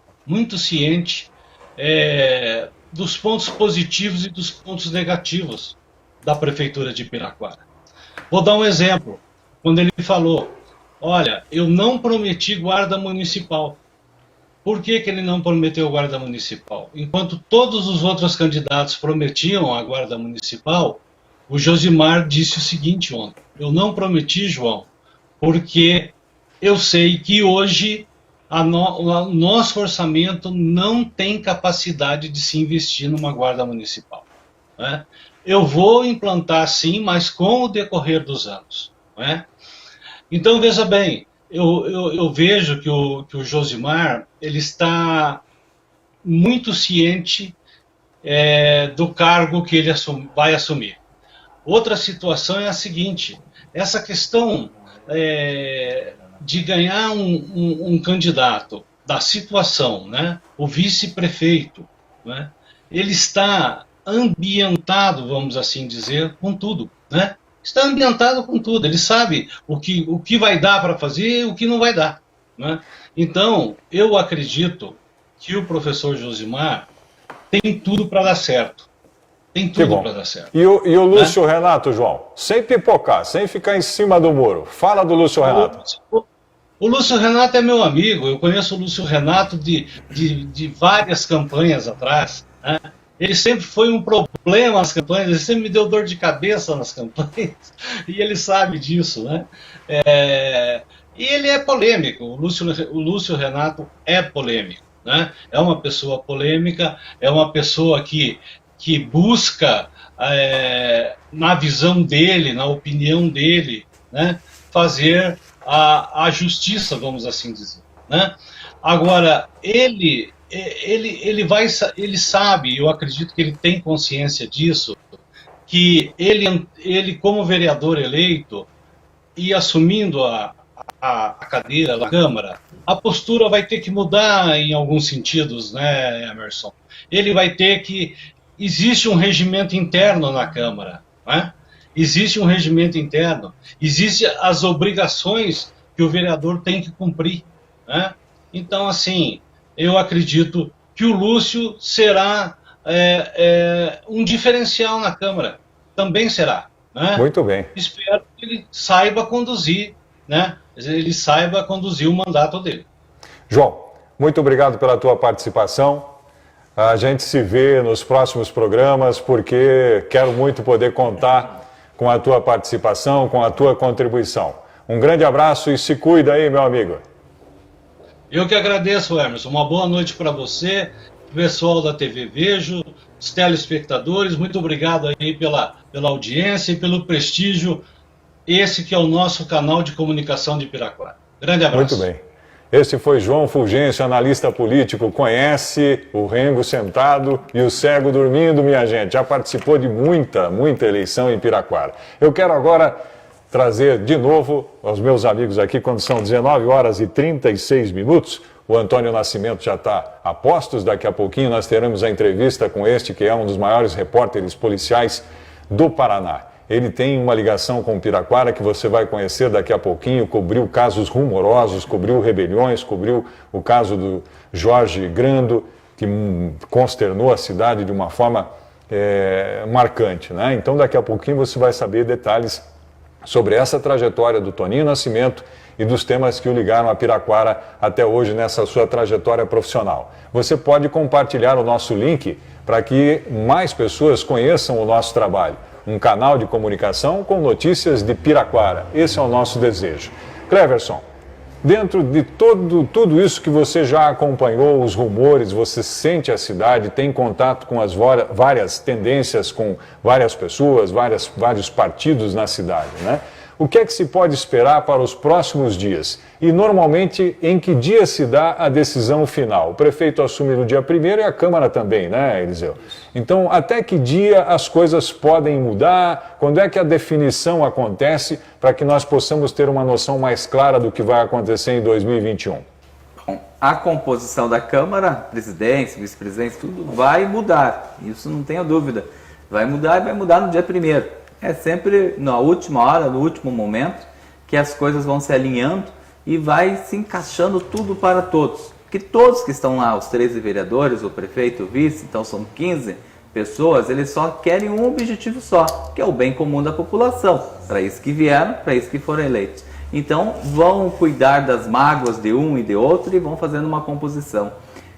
dos pontos positivos e dos pontos negativos da prefeitura de Piraquara. Vou dar um exemplo. Quando ele falou, olha, eu não prometi guarda municipal. Por que ele não prometeu guarda municipal? Enquanto todos os outros candidatos prometiam a guarda municipal, o Josimar disse o seguinte ontem, eu não prometi, João, porque eu sei que hoje o nosso orçamento não tem capacidade de se investir numa guarda municipal, né? Eu vou implantar sim, mas com o decorrer dos anos, né? Então, veja bem, eu vejo que o Josimar ele está muito ciente do cargo que ele vai assumir. Outra situação é a seguinte, essa questão de ganhar um candidato da situação, né, o vice-prefeito, né, ele está ambientado, vamos assim dizer, com tudo, né? Está ambientado com tudo, ele sabe o que vai dar para fazer e o que não vai dar, né? Então, eu acredito que o professor Josimar tem tudo para dar certo. Tem tudo para dar certo. E o Lúcio Renato, João? Sem pipocar, sem ficar em cima do muro. Fala do Lúcio Renato. O Lúcio Renato é meu amigo, eu conheço o Lúcio Renato de várias campanhas atrás, né? Ele sempre foi um problema nas campanhas, ele sempre me deu dor de cabeça nas campanhas, e ele sabe disso, né? E ele é polêmico, o Lúcio Renato é polêmico, né? É uma pessoa polêmica, é uma pessoa que busca, na visão dele, na opinião dele, né, fazer a justiça, vamos assim dizer, né? Agora, ele sabe, eu acredito que ele tem consciência disso, que ele como vereador eleito e assumindo a cadeira da Câmara, a postura vai ter que mudar em alguns sentidos, né, Emerson? Ele vai ter que... Existe um regimento interno na Câmara, né? existe um regimento interno, existem as obrigações que o vereador tem que cumprir, né? Então, assim, eu acredito que o Lúcio será um diferencial na Câmara, também será, né? Muito bem. Espero que ele saiba conduzir, né? Ele saiba conduzir o mandato dele. João, muito obrigado pela tua participação. A gente se vê nos próximos programas, porque quero muito poder contar com a tua participação, com a tua contribuição. Um grande abraço e se cuida aí, meu amigo. Eu que agradeço, Emerson. Uma boa noite para você, pessoal da TV Vejo, os telespectadores. Muito obrigado aí pela audiência e pelo prestígio, esse que é o nosso canal de comunicação de Piraquara. Grande abraço. Muito bem. Esse foi João Fulgêncio, analista político, conhece o rengo sentado e o cego dormindo, minha gente. Já participou de muita eleição em Piraquara. Eu quero agora trazer de novo aos meus amigos aqui, quando são 19 horas e 36 minutos, o Antônio Nascimento já está a postos. Daqui a pouquinho nós teremos a entrevista com este, que é um dos maiores repórteres policiais do Paraná. Ele tem uma ligação com Piraquara que você vai conhecer daqui a pouquinho, cobriu casos rumorosos, cobriu rebeliões, cobriu o caso do Jorge Grando, que consternou a cidade de uma forma marcante, né? Então daqui a pouquinho você vai saber detalhes sobre essa trajetória do Toninho Nascimento e dos temas que o ligaram a Piraquara até hoje nessa sua trajetória profissional. Você pode compartilhar o nosso link para que mais pessoas conheçam o nosso trabalho. Um canal de comunicação com notícias de Piraquara. Esse é o nosso desejo. Cleverson, dentro de tudo isso que você já acompanhou, os rumores, você sente a cidade, tem contato com as várias tendências, com várias pessoas, vários partidos na cidade, né? O que é que se pode esperar para os próximos dias? E normalmente em que dia se dá a decisão final? O prefeito assume no dia 1º e a Câmara também, né, Eliseu? Então, até que dia as coisas podem mudar? Quando é que a definição acontece para que nós possamos ter uma noção mais clara do que vai acontecer em 2021? Bom, a composição da Câmara, presidência, vice-presidência, tudo vai mudar. Isso não tenha dúvida. Vai mudar e vai mudar no dia 1º. É sempre na última hora, no último momento, que as coisas vão se alinhando e vai se encaixando tudo para todos. Porque todos que estão lá, os 13 vereadores, o prefeito, o vice, então são 15 pessoas, eles só querem um objetivo só, que é o bem comum da população. Para isso que vieram, para isso que foram eleitos. Então vão cuidar das mágoas de um e de outro e vão fazendo uma composição.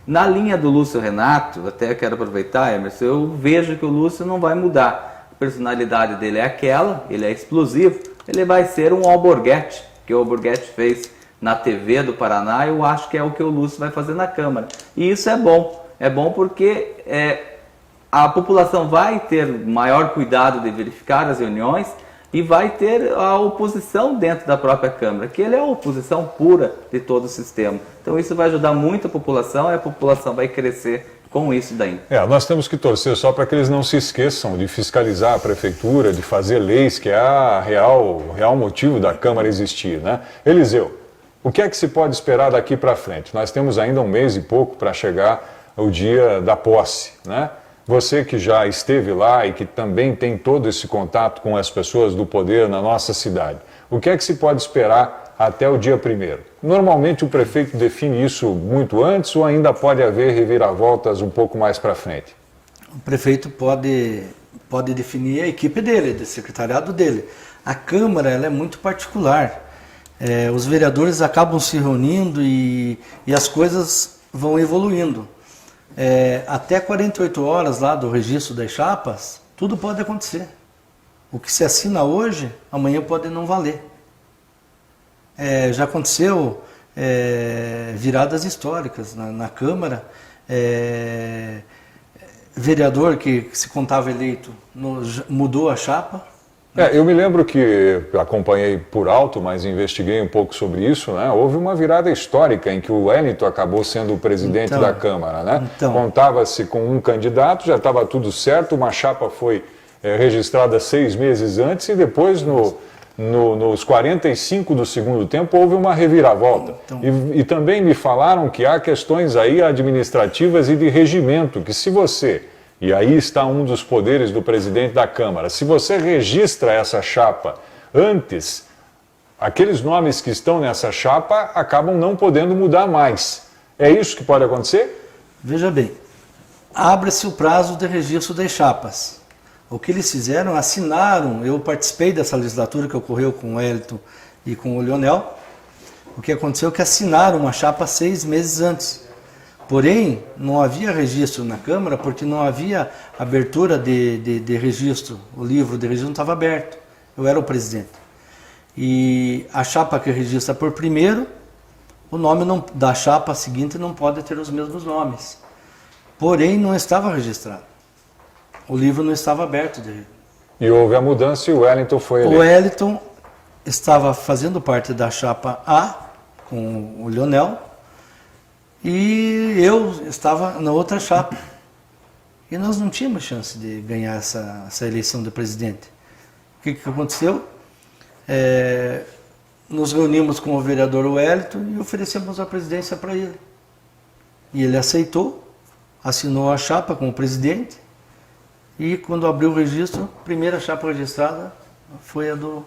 Na linha do Lúcio Renato, até quero aproveitar, Emerson, eu vejo que o Lúcio não vai mudar. A personalidade dele é aquela, ele é explosivo, ele vai ser um Alborguete, que o Alborguete fez na TV do Paraná. Eu acho que é o que o Lúcio vai fazer na Câmara. E isso é bom porque a população vai ter maior cuidado de verificar as reuniões e vai ter a oposição dentro da própria Câmara, que ele é a oposição pura de todo o sistema. Então isso vai ajudar muito a população e a população vai crescer com isso daí. Nós temos que torcer só para que eles não se esqueçam de fiscalizar a prefeitura, de fazer leis, que é o real motivo da Câmara existir, né? Eliseu, o que é que se pode esperar daqui para frente? Nós temos ainda um mês e pouco para chegar o dia da posse, né? Você que já esteve lá e que também tem todo esse contato com as pessoas do poder na nossa cidade, o que é que se pode esperar até o dia 1º? Normalmente o prefeito define isso muito antes ou ainda pode haver reviravoltas um pouco mais para frente? O prefeito pode definir a equipe dele, do secretariado dele. A Câmara ela é muito particular. Os vereadores acabam se reunindo e as coisas vão evoluindo. Até 48 horas lá do registro das chapas, tudo pode acontecer. O que se assina hoje, amanhã pode não valer. Já aconteceu viradas históricas na Câmara. Vereador que se contava eleito mudou a chapa. Eu me lembro que acompanhei por alto, mas investiguei um pouco sobre isso, né? Houve uma virada histórica em que o Wellington acabou sendo o presidente da Câmara, né? Contava-se com um candidato, já estava tudo certo, uma chapa foi registrada 6 meses antes e depois nos 45 do segundo tempo houve uma reviravolta. E também me falaram que há questões aí administrativas e de regimento, que se você E aí está um dos poderes do presidente da Câmara. Se você registra essa chapa antes, aqueles nomes que estão nessa chapa acabam não podendo mudar mais. É isso que pode acontecer? Veja bem, abre-se o prazo de registro das chapas. O que eles fizeram, assinaram, eu participei dessa legislatura que ocorreu com o Wellington e com o Leonel. O que aconteceu é que assinaram uma chapa 6 meses antes. Porém, não havia registro na Câmara porque não havia abertura de registro. O livro de registro não estava aberto. Eu era o presidente. E a chapa que registra por primeiro, o nome da chapa seguinte não pode ter os mesmos nomes. Porém, não estava registrado. O livro não estava aberto. E houve a mudança e o Wellington foi eleito. O Wellington estava fazendo parte da chapa A, com o Leonel, e eu estava na outra chapa. E nós não tínhamos chance de ganhar essa eleição de presidente. O que aconteceu? Nos reunimos com o vereador Wellington e oferecemos a presidência para ele. E ele aceitou, assinou a chapa como presidente, e quando abriu o registro, a primeira chapa registrada foi a do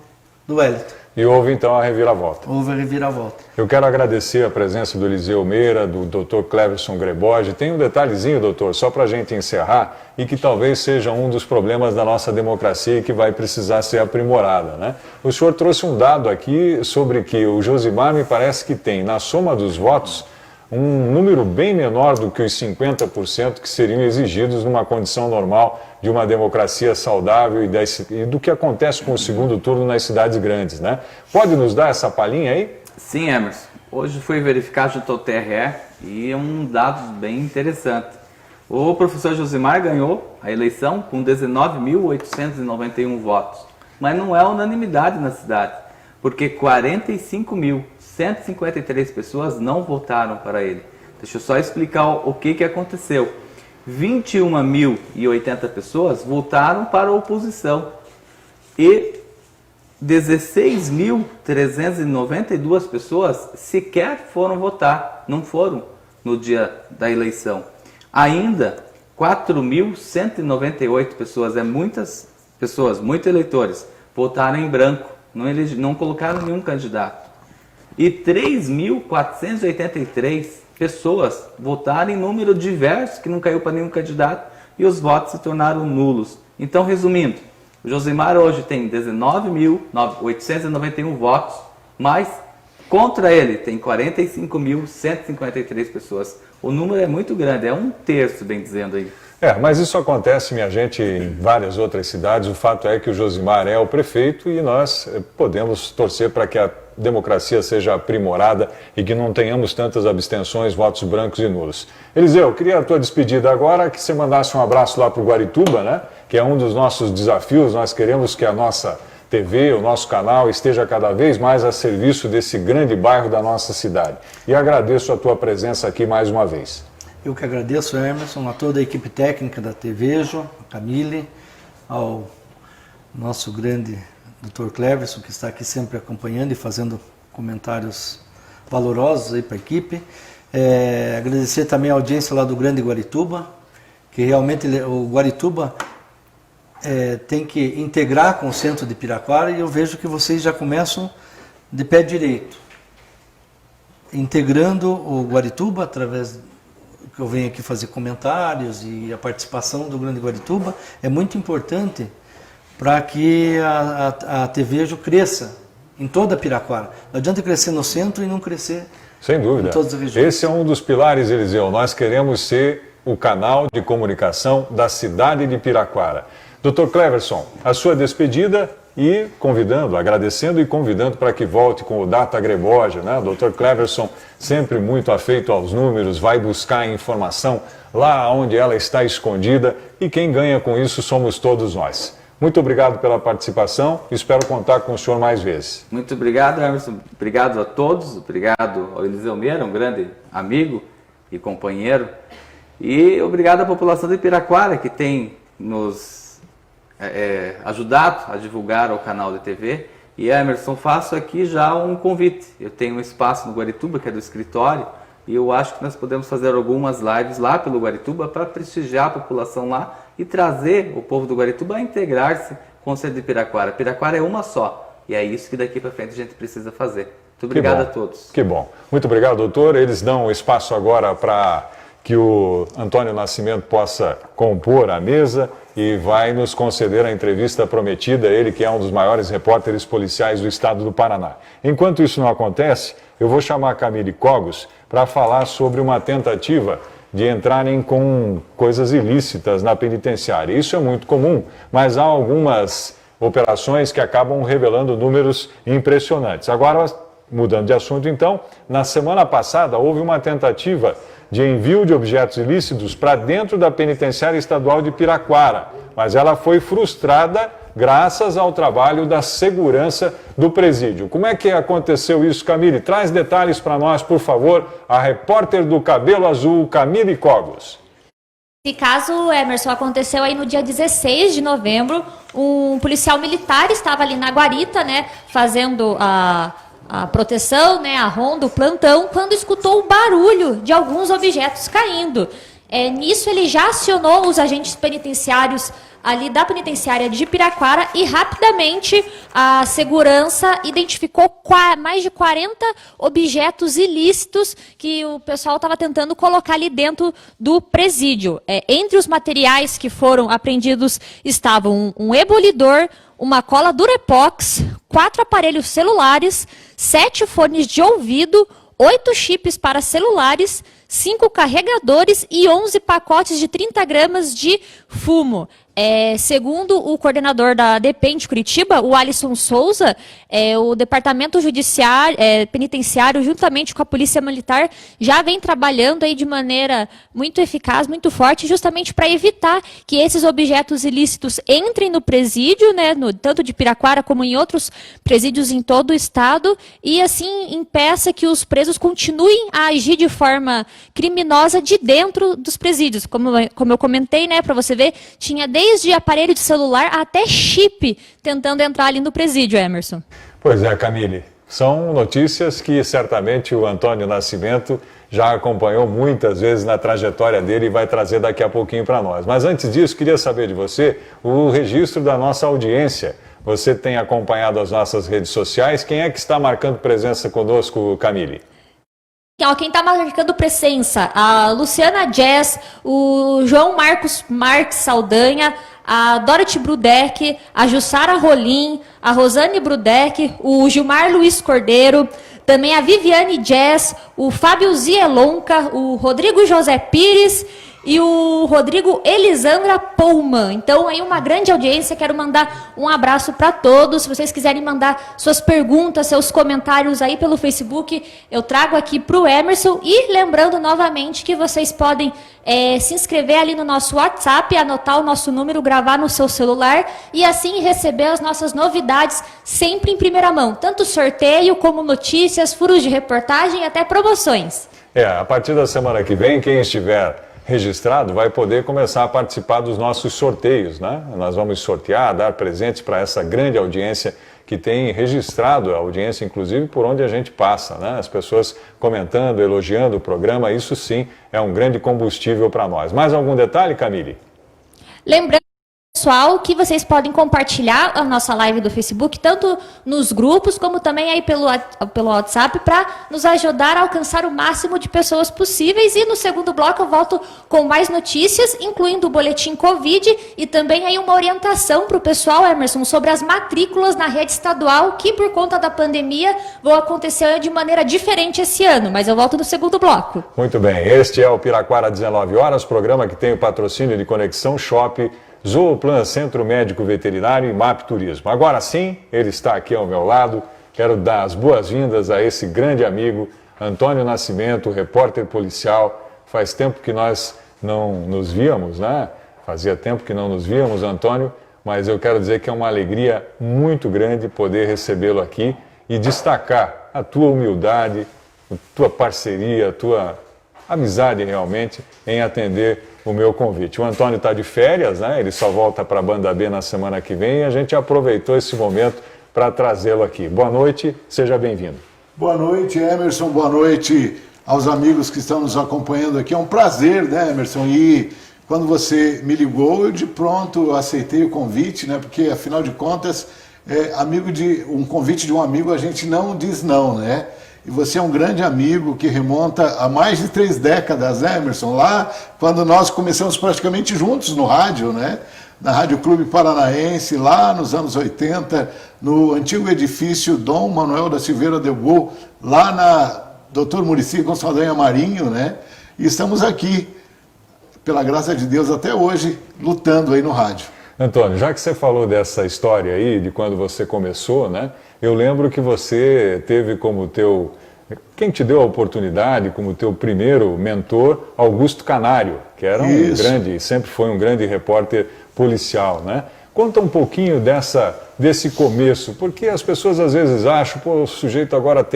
Wellington. E houve então a reviravolta. Houve a reviravolta. Eu quero agradecer a presença do Eliseu Meira, do Dr. Cleverson Greboge. Tem um detalhezinho, doutor, só para a gente encerrar, e que talvez seja um dos problemas da nossa democracia e que vai precisar ser aprimorada, né? O senhor trouxe um dado aqui sobre que o Josimar me parece que tem, na soma dos votos, um número bem menor do que os 50% que seriam exigidos numa condição normal de uma democracia saudável e do que acontece com o segundo turno nas cidades grandes, né? Pode nos dar essa palhinha aí? Sim, Emerson. Hoje foi verificado junto ao TRE e é um dado bem interessante. O professor Josimar ganhou a eleição com 19.891 votos, mas não é unanimidade na cidade, porque 45.153 pessoas não votaram para ele. Deixa eu só explicar o que aconteceu. 21.080 pessoas votaram para a oposição e 16.392 pessoas sequer foram votar, não foram no dia da eleição. Ainda 4.198 pessoas, muitas pessoas, muitos eleitores, votaram em branco, não colocaram nenhum candidato. E 3.483 pessoas votaram em número diverso, que não caiu para nenhum candidato, e os votos se tornaram nulos. Então, resumindo, o Josimar hoje tem 19.891 votos, mas contra ele tem 45.153 pessoas. O número é muito grande, é 1/3, bem dizendo aí. Mas isso acontece, minha gente, em várias outras cidades. O fato é que o Josimar é o prefeito e nós podemos torcer para que a democracia seja aprimorada e que não tenhamos tantas abstenções, votos brancos e nulos. Eliseu, queria a tua despedida agora, que você mandasse um abraço lá para o Guarituba, né? Que é um dos nossos desafios. Nós queremos que a nossa TV, o nosso canal, esteja cada vez mais a serviço desse grande bairro da nossa cidade. E agradeço a tua presença aqui mais uma vez. Eu que agradeço, Emerson, a toda a equipe técnica da TVjo, a Camille, ao nosso grande Dr. Cleverson, que está aqui sempre acompanhando e fazendo comentários valorosos aí para a equipe. Agradecer também a audiência lá do Grande Guarituba, que realmente o Guarituba tem que integrar com o centro de Piraquara, e eu vejo que vocês já começam de pé direito, integrando o Guarituba através que eu venho aqui fazer comentários, e a participação do Grande Guarituba é muito importante para que a TVjo cresça em toda a Piraquara. Não adianta crescer no centro e não crescer sem dúvida. Em todas as regiões. Esse é um dos pilares, Eliseu. Nós queremos ser o canal de comunicação da cidade de Piraquara. Dr. Cleverson, a sua despedida e agradecendo e convidando para que volte com o Data Greboge, né? O Dr. Cleverson, sempre muito afeito aos números, vai buscar a informação lá onde ela está escondida, e quem ganha com isso somos todos nós. Muito obrigado pela participação, espero contar com o senhor mais vezes. Muito obrigado, Emerson. Obrigado a todos, obrigado ao Eliseu Meira, um grande amigo e companheiro. E obrigado à população de Piraquara, que tem nos ajudado a divulgar o canal de TV. E, Emerson, faço aqui já um convite. Eu tenho um espaço no Guarituba, que é do escritório, e eu acho que nós podemos fazer algumas lives lá pelo Guarituba para prestigiar a população lá e trazer o povo do Guarituba a integrar-se com o centro de Piraquara. Piraquara é uma só, e é isso que daqui para frente a gente precisa fazer. Muito obrigado a todos. Que bom. Muito obrigado, doutor. Eles dão espaço agora para que o Antônio Nascimento possa compor a mesa e vai nos conceder a entrevista prometida, ele que é um dos maiores repórteres policiais do estado do Paraná. Enquanto isso não acontece, eu vou chamar a Camille Cogos para falar sobre uma tentativa de entrarem com coisas ilícitas na penitenciária. Isso é muito comum, mas há algumas operações que acabam revelando números impressionantes. Agora, mudando de assunto então, na semana passada houve uma tentativa de envio de objetos ilícitos para dentro da penitenciária estadual de Piraquara, mas ela foi frustrada graças ao trabalho da segurança do presídio. Como é que aconteceu isso, Camille? Traz detalhes para nós, por favor, a repórter do Cabelo Azul, Camille Cogos. Esse caso, Emerson, aconteceu aí no dia 16 de novembro. Um policial militar estava ali na guarita, né, fazendo a proteção, né, a ronda, o plantão, quando escutou o barulho de alguns objetos caindo. Nisso ele já acionou os agentes penitenciários ali da penitenciária de Piraquara e rapidamente a segurança identificou mais de 40 objetos ilícitos que o pessoal estava tentando colocar ali dentro do presídio. Entre os materiais que foram apreendidos estavam um ebolidor, uma cola Durepox, 4 aparelhos celulares, 7 fones de ouvido, 8 chips para celulares, 5 carregadores e 11 pacotes de 30 gramas de fumo. Segundo o coordenador da DEPEN de Curitiba, o Alisson Souza, o Departamento Judiciário, Penitenciário, juntamente com a Polícia Militar, já vem trabalhando aí de maneira muito eficaz, muito forte, justamente para evitar que esses objetos ilícitos entrem no presídio, né, tanto de Piraquara como em outros presídios em todo o estado, e assim impeça que os presos continuem a agir de forma criminosa de dentro dos presídios. Como eu comentei, né, para você ver, tinha desde aparelho de celular até chip tentando entrar ali no presídio, Emerson. Pois é, Camille. São notícias que certamente o Antônio Nascimento já acompanhou muitas vezes na trajetória dele e vai trazer daqui a pouquinho para nós. Mas antes disso, queria saber de você o registro da nossa audiência. Você tem acompanhado as nossas redes sociais. Quem é que está marcando presença conosco, Camille? Quem está marcando presença? A Luciana Jazz, o João Marques Saldanha, a Dorothy Brudeck, a Jussara Rolim, a Rosane Brudeck, o Gilmar Luiz Cordeiro, também a Viviane Jazz, o Fábio Zielonca, o Rodrigo José Pires e o Rodrigo Elisandra Pullman. Então, aí uma grande audiência, quero mandar um abraço para todos. Se vocês quiserem mandar suas perguntas, seus comentários aí pelo Facebook, eu trago aqui para o Emerson. E lembrando novamente que vocês podem se inscrever ali no nosso WhatsApp, anotar o nosso número, gravar no seu celular e assim receber as nossas novidades sempre em primeira mão. Tanto sorteio como notícias, furos de reportagem e até promoções. A partir da semana que vem, quem estiver registrado vai poder começar a participar dos nossos sorteios, né? Nós vamos sortear, dar presentes para essa grande audiência que tem registrado a audiência, inclusive, por onde a gente passa, né? As pessoas comentando, elogiando o programa, isso sim é um grande combustível para nós. Mais algum detalhe, Camille? Lembrando, pessoal, que vocês podem compartilhar a nossa live do Facebook, tanto nos grupos, como também aí pelo WhatsApp, para nos ajudar a alcançar o máximo de pessoas possíveis. E no segundo bloco eu volto com mais notícias, incluindo o boletim Covid e também aí uma orientação para o pessoal, Emerson, sobre as matrículas na rede estadual, que por conta da pandemia vão acontecer de maneira diferente esse ano, mas eu volto no segundo bloco. Muito bem, este é o Piraquara 19 horas, programa que tem o patrocínio de Conexão Shop, Zooplan, Centro Médico Veterinário e MAP Turismo. Agora sim, ele está aqui ao meu lado. Quero dar as boas-vindas a esse grande amigo, Antônio Nascimento, repórter policial. Faz tempo que nós não nos víamos, né? Fazia tempo que não nos víamos, Antônio, mas eu quero dizer que é uma alegria muito grande poder recebê-lo aqui e destacar a tua humildade, a tua parceria, a tua amizade realmente em atender o meu convite. O Antônio está de férias, né? Ele só volta para a Banda B na semana que vem e a gente aproveitou esse momento para trazê-lo aqui. Boa noite, seja bem-vindo. Boa noite, Emerson, boa noite aos amigos que estão nos acompanhando aqui. É um prazer, né, Emerson? E quando você me ligou, eu de pronto aceitei o convite, né? Porque afinal de contas, um convite de um amigo a gente não diz não, né? E você é um grande amigo que remonta a mais de 3 décadas, né, Emerson? Lá, quando nós começamos praticamente juntos no rádio, né? Na Rádio Clube Paranaense, lá nos anos 80, no antigo edifício Dom Manuel da Silveira de Gol, lá na Dr. Muricy com Saldanha Marinho, né? E estamos aqui, pela graça de Deus, até hoje, lutando aí no rádio. Antônio, já que você falou dessa história aí, de quando você começou, né? Eu lembro que você teve como quem te deu a oportunidade, como teu primeiro mentor, Augusto Canário, que era sempre foi um grande repórter policial, né? Conta um pouquinho desse começo, porque as pessoas às vezes acham, pô, o sujeito agora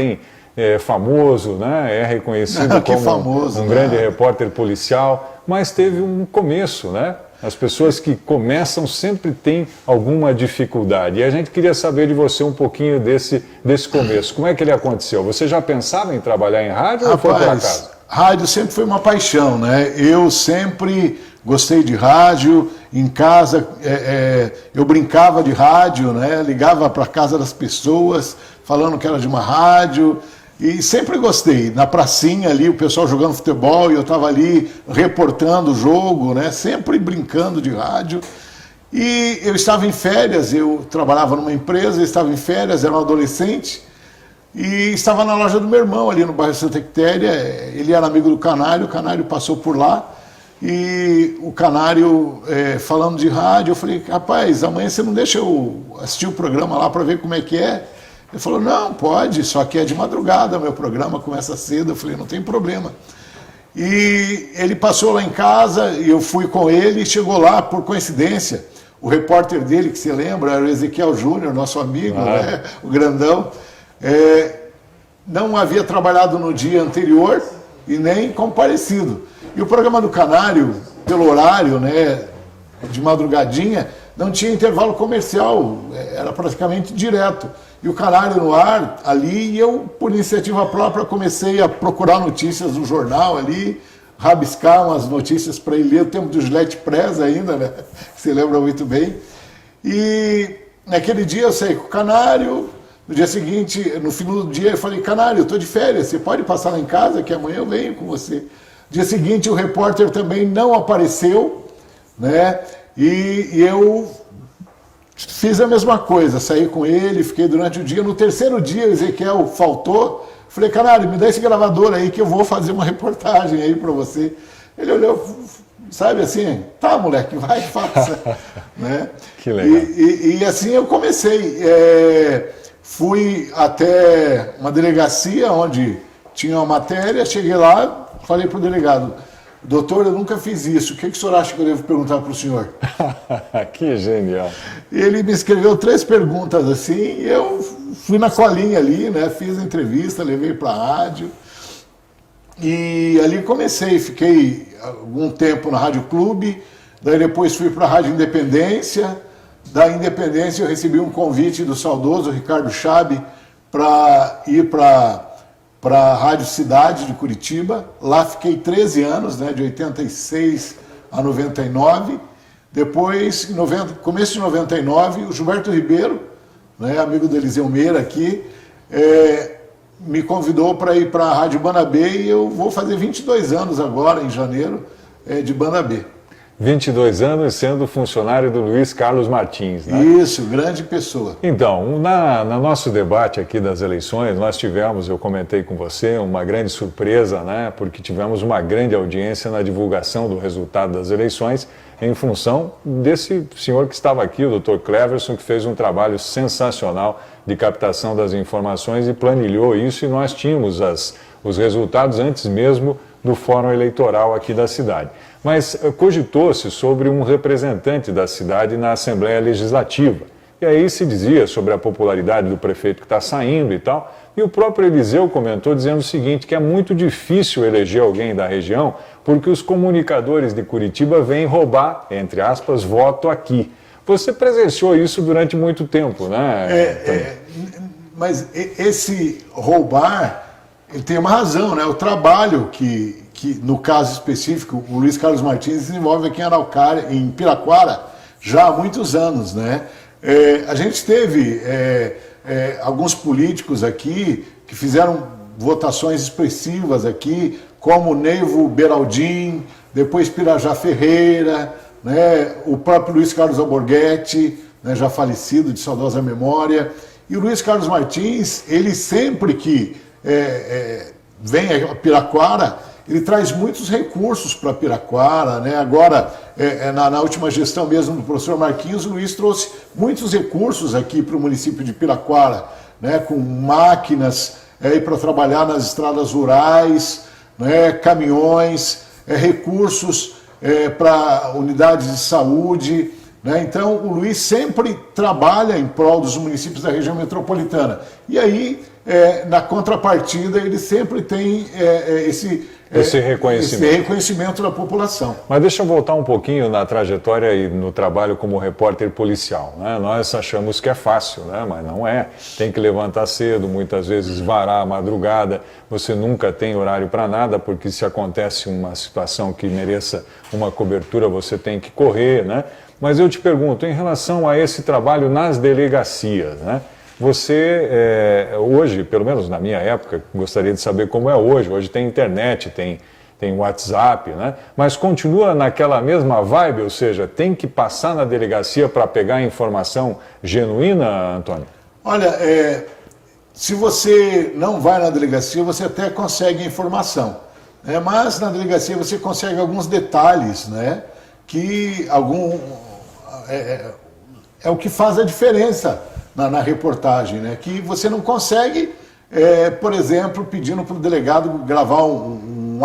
é famoso, né? É reconhecido como um grande repórter policial, mas teve um começo, né? As pessoas que começam sempre têm alguma dificuldade. E a gente queria saber de você um pouquinho desse começo. Como é que ele aconteceu? Você já pensava em trabalhar em rádio ou foi por acaso? Rádio sempre foi uma paixão, né? Eu sempre gostei de rádio. Em casa eu brincava de rádio, né? Ligava para a casa das pessoas falando que era de uma rádio. E sempre gostei, na pracinha ali, o pessoal jogando futebol e eu estava ali reportando o jogo, né? Sempre brincando de rádio. E eu estava em férias, eu trabalhava numa empresa, eu estava em férias, era um adolescente, e estava na loja do meu irmão ali no bairro Santa Quitéria. Ele era amigo do Canário, o Canário passou por lá, e o Canário falando de rádio, eu falei, rapaz, amanhã você não deixa eu assistir o programa lá para ver como é que é? Ele falou, não, pode, só que é de madrugada, meu programa começa cedo. Eu falei, não tem problema. E ele passou lá em casa, e eu fui com ele, e chegou lá, por coincidência, o repórter dele, que você lembra, era o Ezequiel Júnior, nosso amigo, né, o grandão, não havia trabalhado no dia anterior e nem comparecido. E o programa do Canário, pelo horário, né, de madrugadinha, não tinha intervalo comercial, era praticamente direto. E o Canário no ar ali, e eu, por iniciativa própria, comecei a procurar notícias no jornal ali, rabiscar umas notícias para ele ler, o tempo do Gillette Press ainda, né? Você lembra muito bem. E naquele dia eu saí com o Canário, no dia seguinte, no final do dia, eu falei, Canário, eu estou de férias, você pode passar lá em casa, que amanhã eu venho com você. No dia seguinte, o repórter também não apareceu, né? E eu fiz a mesma coisa, saí com ele, fiquei durante o dia. No terceiro dia, o Ezequiel faltou. Falei, Canário, me dá esse gravador aí que eu vou fazer uma reportagem aí para você. Ele olhou, sabe assim, tá, moleque, vai, faça. Né? Que legal. E assim eu comecei. Fui até uma delegacia onde tinha uma matéria, cheguei lá, falei para o delegado, doutor, eu nunca fiz isso, o que o senhor acha que eu devo perguntar para o senhor? Que genial. Ele me escreveu 3 perguntas assim, e eu fui na colinha ali, né? Fiz a entrevista, levei para a rádio, e ali comecei, fiquei algum tempo na Rádio Clube, daí depois fui para a Rádio Independência. Da Independência eu recebi um convite do saudoso Ricardo Chabe para ir para a Rádio Cidade de Curitiba. Lá fiquei 13 anos, né, de 86 a 99. Depois, começo de 99, o Gilberto Ribeiro, né, amigo do Eliseu Meira aqui, me convidou para ir para a Rádio Banda B, e eu vou fazer 22 anos agora, em janeiro, de Banda B. 22 anos sendo funcionário do Luiz Carlos Martins, né? Isso, grande pessoa. Então, no nosso debate aqui das eleições, nós tivemos, eu comentei com você, uma grande surpresa, né? Porque tivemos uma grande audiência na divulgação do resultado das eleições em função desse senhor que estava aqui, o Dr. Cleverson, que fez um trabalho sensacional de captação das informações e planilhou isso, e nós tínhamos os resultados antes mesmo do Fórum Eleitoral aqui da cidade. Mas cogitou-se sobre um representante da cidade na Assembleia Legislativa. E aí se dizia sobre a popularidade do prefeito que está saindo e tal. E o próprio Eliseu comentou dizendo o seguinte, que é muito difícil eleger alguém da região porque os comunicadores de Curitiba vêm roubar, entre aspas, voto aqui. Você presenciou isso durante muito tempo, né? Mas esse roubar, ele tem uma razão, né? O trabalho que que no caso específico, o Luiz Carlos Martins desenvolve aqui em Piraquara já há muitos anos, né? A gente teve alguns políticos aqui que fizeram votações expressivas aqui, como Neivo Beraldin, depois Pirajá Ferreira, né? O próprio Luiz Carlos Alborguete, né? Já falecido, de saudosa memória. E o Luiz Carlos Martins, ele sempre que vem a Piraquara, ele traz muitos recursos para Piraquara, né? Agora, na última gestão mesmo do professor Marquinhos, o Luiz trouxe muitos recursos aqui para o município de Piraquara, né? Com máquinas para trabalhar nas estradas rurais, né? Caminhões, recursos para unidades de saúde, né? Então, o Luiz sempre trabalha em prol dos municípios da região metropolitana. E aí, na contrapartida, ele sempre tem esse reconhecimento da população. Mas deixa eu voltar um pouquinho na trajetória e no trabalho como repórter policial, né? Nós achamos que é fácil, né? Mas não é. Tem que levantar cedo, muitas vezes varar a madrugada, você nunca tem horário para nada, porque se acontece uma situação que mereça uma cobertura, você tem que correr, né? Mas eu te pergunto, em relação a esse trabalho nas delegacias, né? Você, hoje, pelo menos na minha época, gostaria de saber como é hoje. Hoje tem internet, tem WhatsApp, né? Mas continua naquela mesma vibe, ou seja, tem que passar na delegacia para pegar a informação genuína, Antônio? Olha, se você não vai na delegacia, você até consegue a informação. Mas na delegacia você consegue alguns detalhes, né? Que é o que faz a diferença na reportagem, né? Que você não consegue, por exemplo, pedindo para o delegado gravar um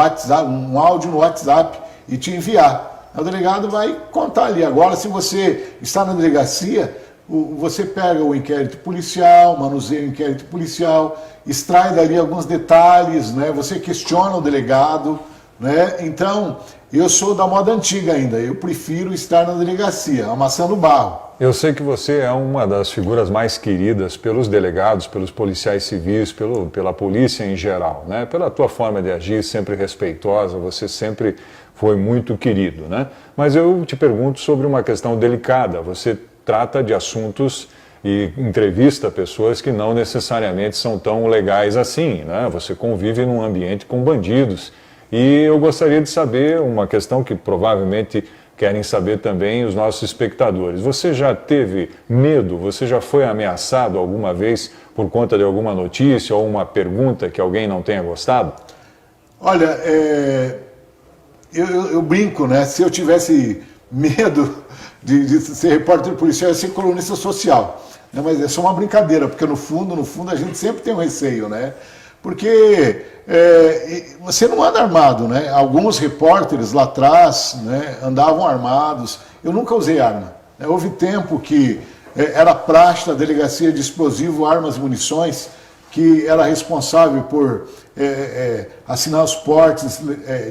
áudio no WhatsApp e te enviar. O delegado vai contar ali. Agora, se você está na delegacia, você pega o inquérito policial, manuseia o inquérito policial, extrai dali alguns detalhes, né? Você questiona o delegado, né? Então, eu sou da moda antiga ainda, eu prefiro estar na delegacia, amassando barro. Eu sei que você é uma das figuras mais queridas pelos delegados, pelos policiais civis, pela polícia em geral, né? Pela tua forma de agir, sempre respeitosa, você sempre foi muito querido, né? Mas eu te pergunto sobre uma questão delicada. Você trata de assuntos e entrevista pessoas que não necessariamente são tão legais assim, né? Você convive num ambiente com bandidos. E eu gostaria de saber uma questão que provavelmente querem saber também os nossos espectadores. Você já teve medo? Você já foi ameaçado alguma vez por conta de alguma notícia ou uma pergunta que alguém não tenha gostado? Olha, eu brinco, né? Se eu tivesse medo de ser repórter policial, eu ia ser colunista social. Né? Mas é só uma brincadeira, porque no fundo a gente sempre tem um receio, né? Porque você não anda armado, né? Alguns repórteres lá atrás, né, andavam armados. Eu nunca usei arma. Né? Houve tempo que era praxe da Delegacia de Explosivo, Armas e Munições, que era responsável por assinar os portes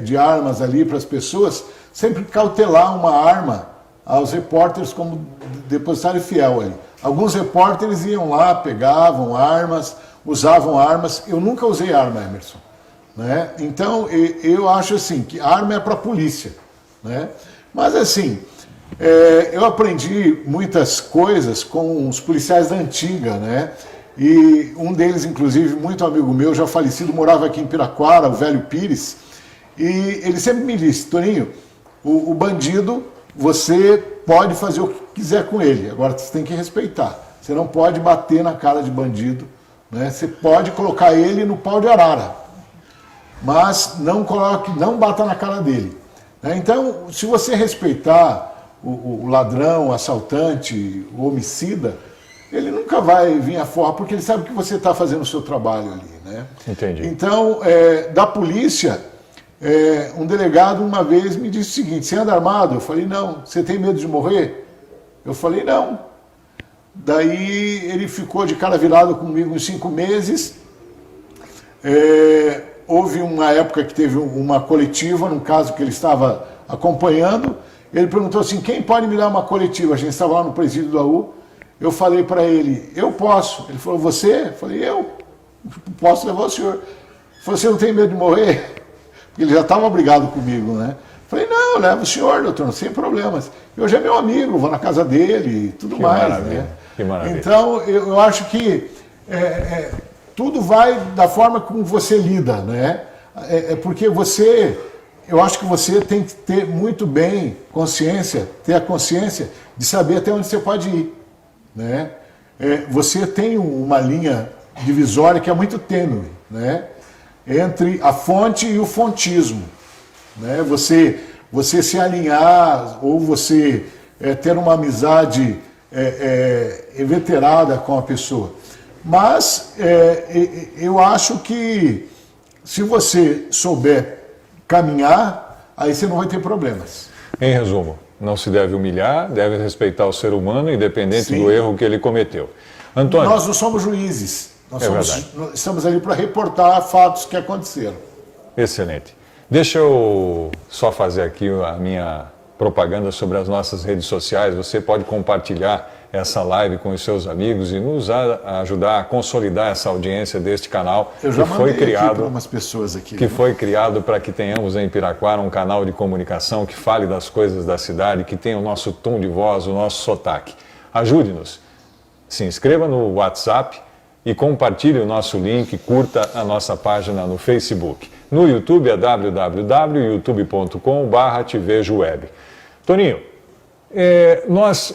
de armas ali para as pessoas, sempre cautelar uma arma aos repórteres como depositário fiel ali. Alguns repórteres iam lá, pegavam armas, usavam armas. Eu nunca usei arma, Emerson. Né? Então, eu acho assim, que arma é para a polícia. Né? Mas assim, eu aprendi muitas coisas com os policiais da antiga, né? E um deles, inclusive, muito amigo meu, já falecido, morava aqui em Piraquara, o velho Pires, e ele sempre me disse: Toninho, o bandido, você pode fazer o que quiser com ele, agora você tem que respeitar. Você não pode bater na cara de bandido, né? Você pode colocar ele no pau de arara, mas não bata na cara dele. Né? Então, se você respeitar o ladrão, o assaltante, o homicida, ele nunca vai vir à forra, porque ele sabe que você está fazendo o seu trabalho ali. Né? Entendi. Então, da polícia, um delegado uma vez me disse o seguinte: você anda armado? Eu falei: não. Você tem medo de morrer? Eu falei: não. Daí ele ficou de cara virada comigo uns 5 meses. Houve uma época que teve uma coletiva, num caso que ele estava acompanhando. Ele perguntou assim: quem pode me dar uma coletiva? A gente estava lá no presídio do AU. Eu falei para ele: eu posso. Ele falou: você? Eu falei: eu posso levar o senhor. Ele falou: você não tem medo de morrer? Ele já estava brigado comigo, né? Falei, não, leva o senhor, doutor, sem problemas. Hoje é meu amigo, vou na casa dele e tudo mais. Maravilha, Né? que maravilha. Então, eu acho que tudo vai da forma como você lida, né? Porque eu acho que você tem que ter muito bem ter a consciência de saber até onde você pode ir, né? Você tem uma linha divisória que é muito tênue, né? Entre a fonte e o fontismo, né? Você se alinhar ou você ter uma amizade inveterada com a pessoa. Mas eu acho que se você souber caminhar, aí você não vai ter problemas. Em resumo, não se deve humilhar, deve respeitar o ser humano, independente Sim. do erro que ele cometeu. Antônio, Nós não somos juízes, nós verdade. estamos ali para reportar fatos que aconteceram. excelente. Deixa eu só fazer aqui a minha propaganda sobre as nossas redes sociais. Você pode compartilhar essa live com os seus amigos e nos ajudar a consolidar essa audiência deste canal Eu já que mandei foi criado para umas pessoas aqui. que foi criado para que tenhamos em Piraquara um canal de comunicação que fale das coisas da cidade, que tenha o nosso tom de voz, o nosso sotaque. Ajude-nos. Se inscreva no WhatsApp e compartilhe o nosso link, curta a nossa página no Facebook. No YouTube é www.youtube.com/TeVejoWeb. Toninho,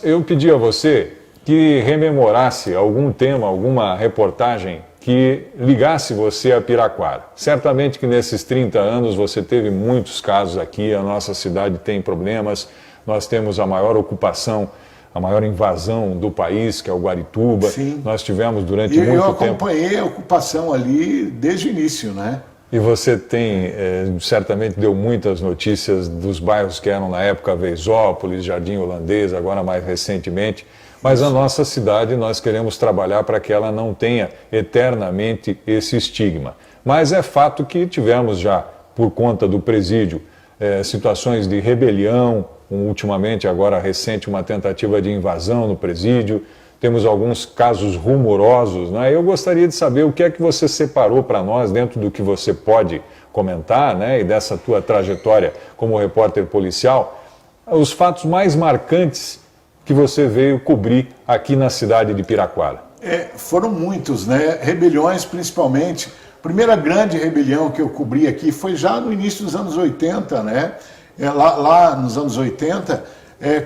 eu pedi a você que rememorasse algum tema, alguma reportagem que ligasse você a Piraquara. Certamente que nesses 30 anos você teve muitos casos aqui, a nossa cidade tem problemas, nós temos a maior ocupação, a maior invasão do país, que é o Guarituba. Sim. Nós tivemos durante E eu muito tempo... acompanhei a ocupação ali desde o início, né? E você certamente deu muitas notícias dos bairros que eram na época Veisópolis, Jardim Holandês, agora mais recentemente. Mas a nossa cidade nós queremos trabalhar para que ela não tenha eternamente esse estigma. Mas é fato que tivemos já, por conta do presídio, situações de rebelião, ultimamente, agora recente, uma tentativa de invasão no presídio. Temos alguns casos rumorosos, né? Eu gostaria de saber o que é que você separou para nós, dentro do que você pode comentar, né? E dessa tua trajetória como repórter policial, os fatos mais marcantes que você veio cobrir aqui na cidade de Piraquara. Foram muitos, né? Rebeliões principalmente. A primeira grande rebelião que eu cobri aqui foi já no início dos anos 80, né? Lá nos anos 80,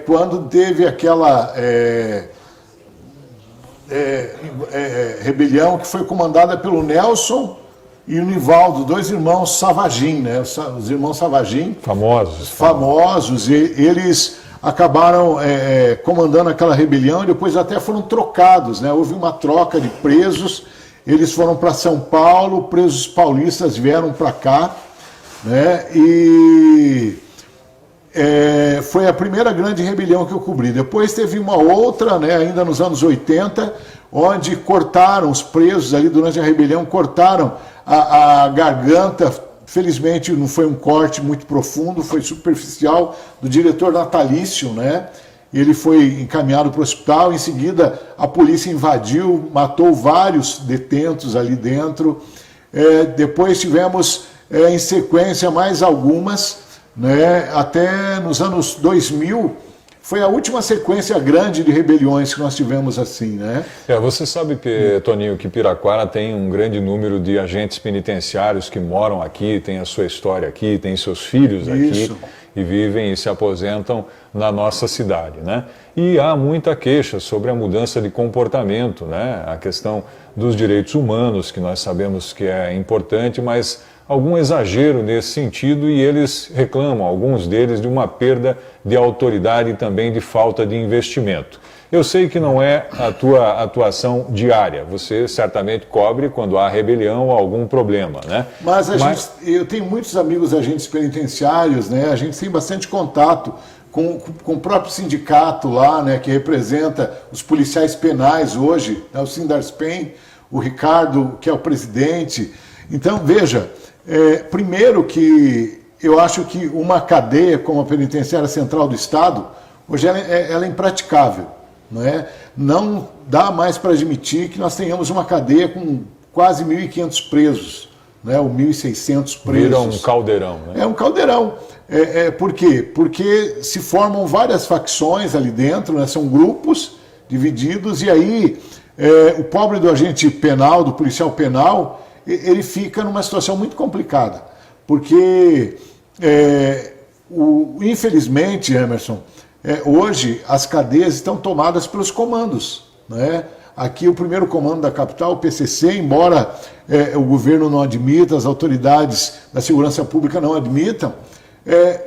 quando teve aquela... rebelião que foi comandada pelo Nelson e o Nivaldo, dois irmãos Savagin, né? Os irmãos Savagin. Famosos, e eles acabaram comandando aquela rebelião e depois até foram trocados, né? Houve uma troca de presos, eles foram para São Paulo, presos paulistas vieram para cá, né? E foi a primeira grande rebelião que eu cobri. Depois teve uma outra, né, ainda nos anos 80, onde cortaram os presos ali durante a rebelião, cortaram a garganta. Felizmente não foi um corte muito profundo, foi superficial, do diretor natalício, né? Ele foi encaminhado para o hospital. Em seguida a polícia invadiu, matou vários detentos ali dentro. Depois tivemos em sequência mais algumas, né? Até nos anos 2000 foi a última sequência grande de rebeliões que nós tivemos assim, né? Você sabe, Toninho, que Piraquara tem um grande número de agentes penitenciários que moram aqui, tem a sua história aqui, tem seus filhos aqui e vivem e se aposentam na nossa cidade, né? E há muita queixa sobre a mudança de comportamento, né? A questão dos direitos humanos, que nós sabemos que é importante, mas algum exagero nesse sentido, e eles reclamam, alguns deles, de uma perda de autoridade e também de falta de investimento. Eu sei que não é a tua atuação diária, você certamente cobre quando há rebelião ou algum problema, né? Mas eu tenho muitos amigos agentes penitenciários, né? A gente tem bastante contato com o próprio sindicato lá, né, que representa os policiais penais hoje, né, o Sindarspen, o Ricardo, que é o presidente. Então, veja, primeiro que eu acho que uma cadeia como a Penitenciária Central do Estado, hoje ela é impraticável. Não dá mais para admitir que nós tenhamos uma cadeia com quase 1.500 presos, né, ou 1.600 presos. Vira um caldeirão, né? É um caldeirão. Por quê? Porque se formam várias facções ali dentro, né, são grupos divididos, e aí o pobre do agente penal, do policial penal, ele fica numa situação muito complicada. Porque, infelizmente, Emerson, hoje as cadeias estão tomadas pelos comandos, né? Aqui o primeiro comando da capital, o PCC, embora o governo não admita, as autoridades da segurança pública não admitam,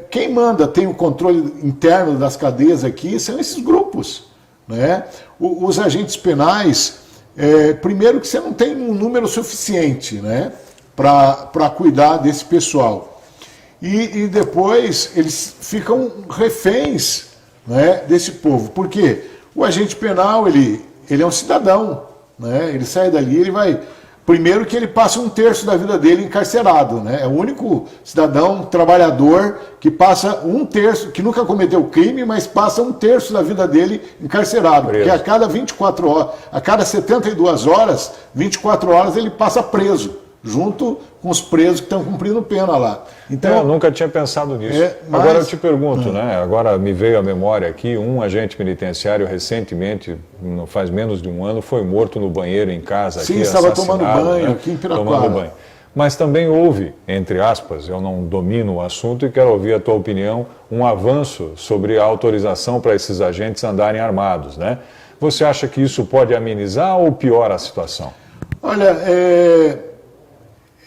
quem manda, tem o controle interno das cadeias aqui, são esses grupos, né? Os agentes penais, primeiro que você não tem um número suficiente, né, para cuidar desse pessoal. E depois eles ficam reféns, né, desse povo. Por quê? O agente penal, ele é um cidadão, né? Ele sai dali, ele vai... Primeiro que ele passa 1/3 da vida dele encarcerado, né? É o único cidadão, trabalhador, que passa 1/3, que nunca cometeu crime, mas passa 1/3 da vida dele encarcerado. Preso. Porque a cada 24 horas, a cada 72 horas, 24 horas ele passa preso, junto com os presos que estão cumprindo pena lá. Então, Eu nunca tinha pensado nisso. mas- Agora eu te pergunto, né? Agora me veio à memória aqui, um agente penitenciário recentemente, não faz menos de um ano, foi morto no banheiro em casa. Sim, aqui, estava tomando assassinado, banho né? aqui em Piraquara. Tomando banho. Mas também houve, entre aspas, eu não domino o assunto e quero ouvir a tua opinião, um avanço sobre a autorização para esses agentes andarem armados, né? Você acha que isso pode amenizar ou piora a situação? olha,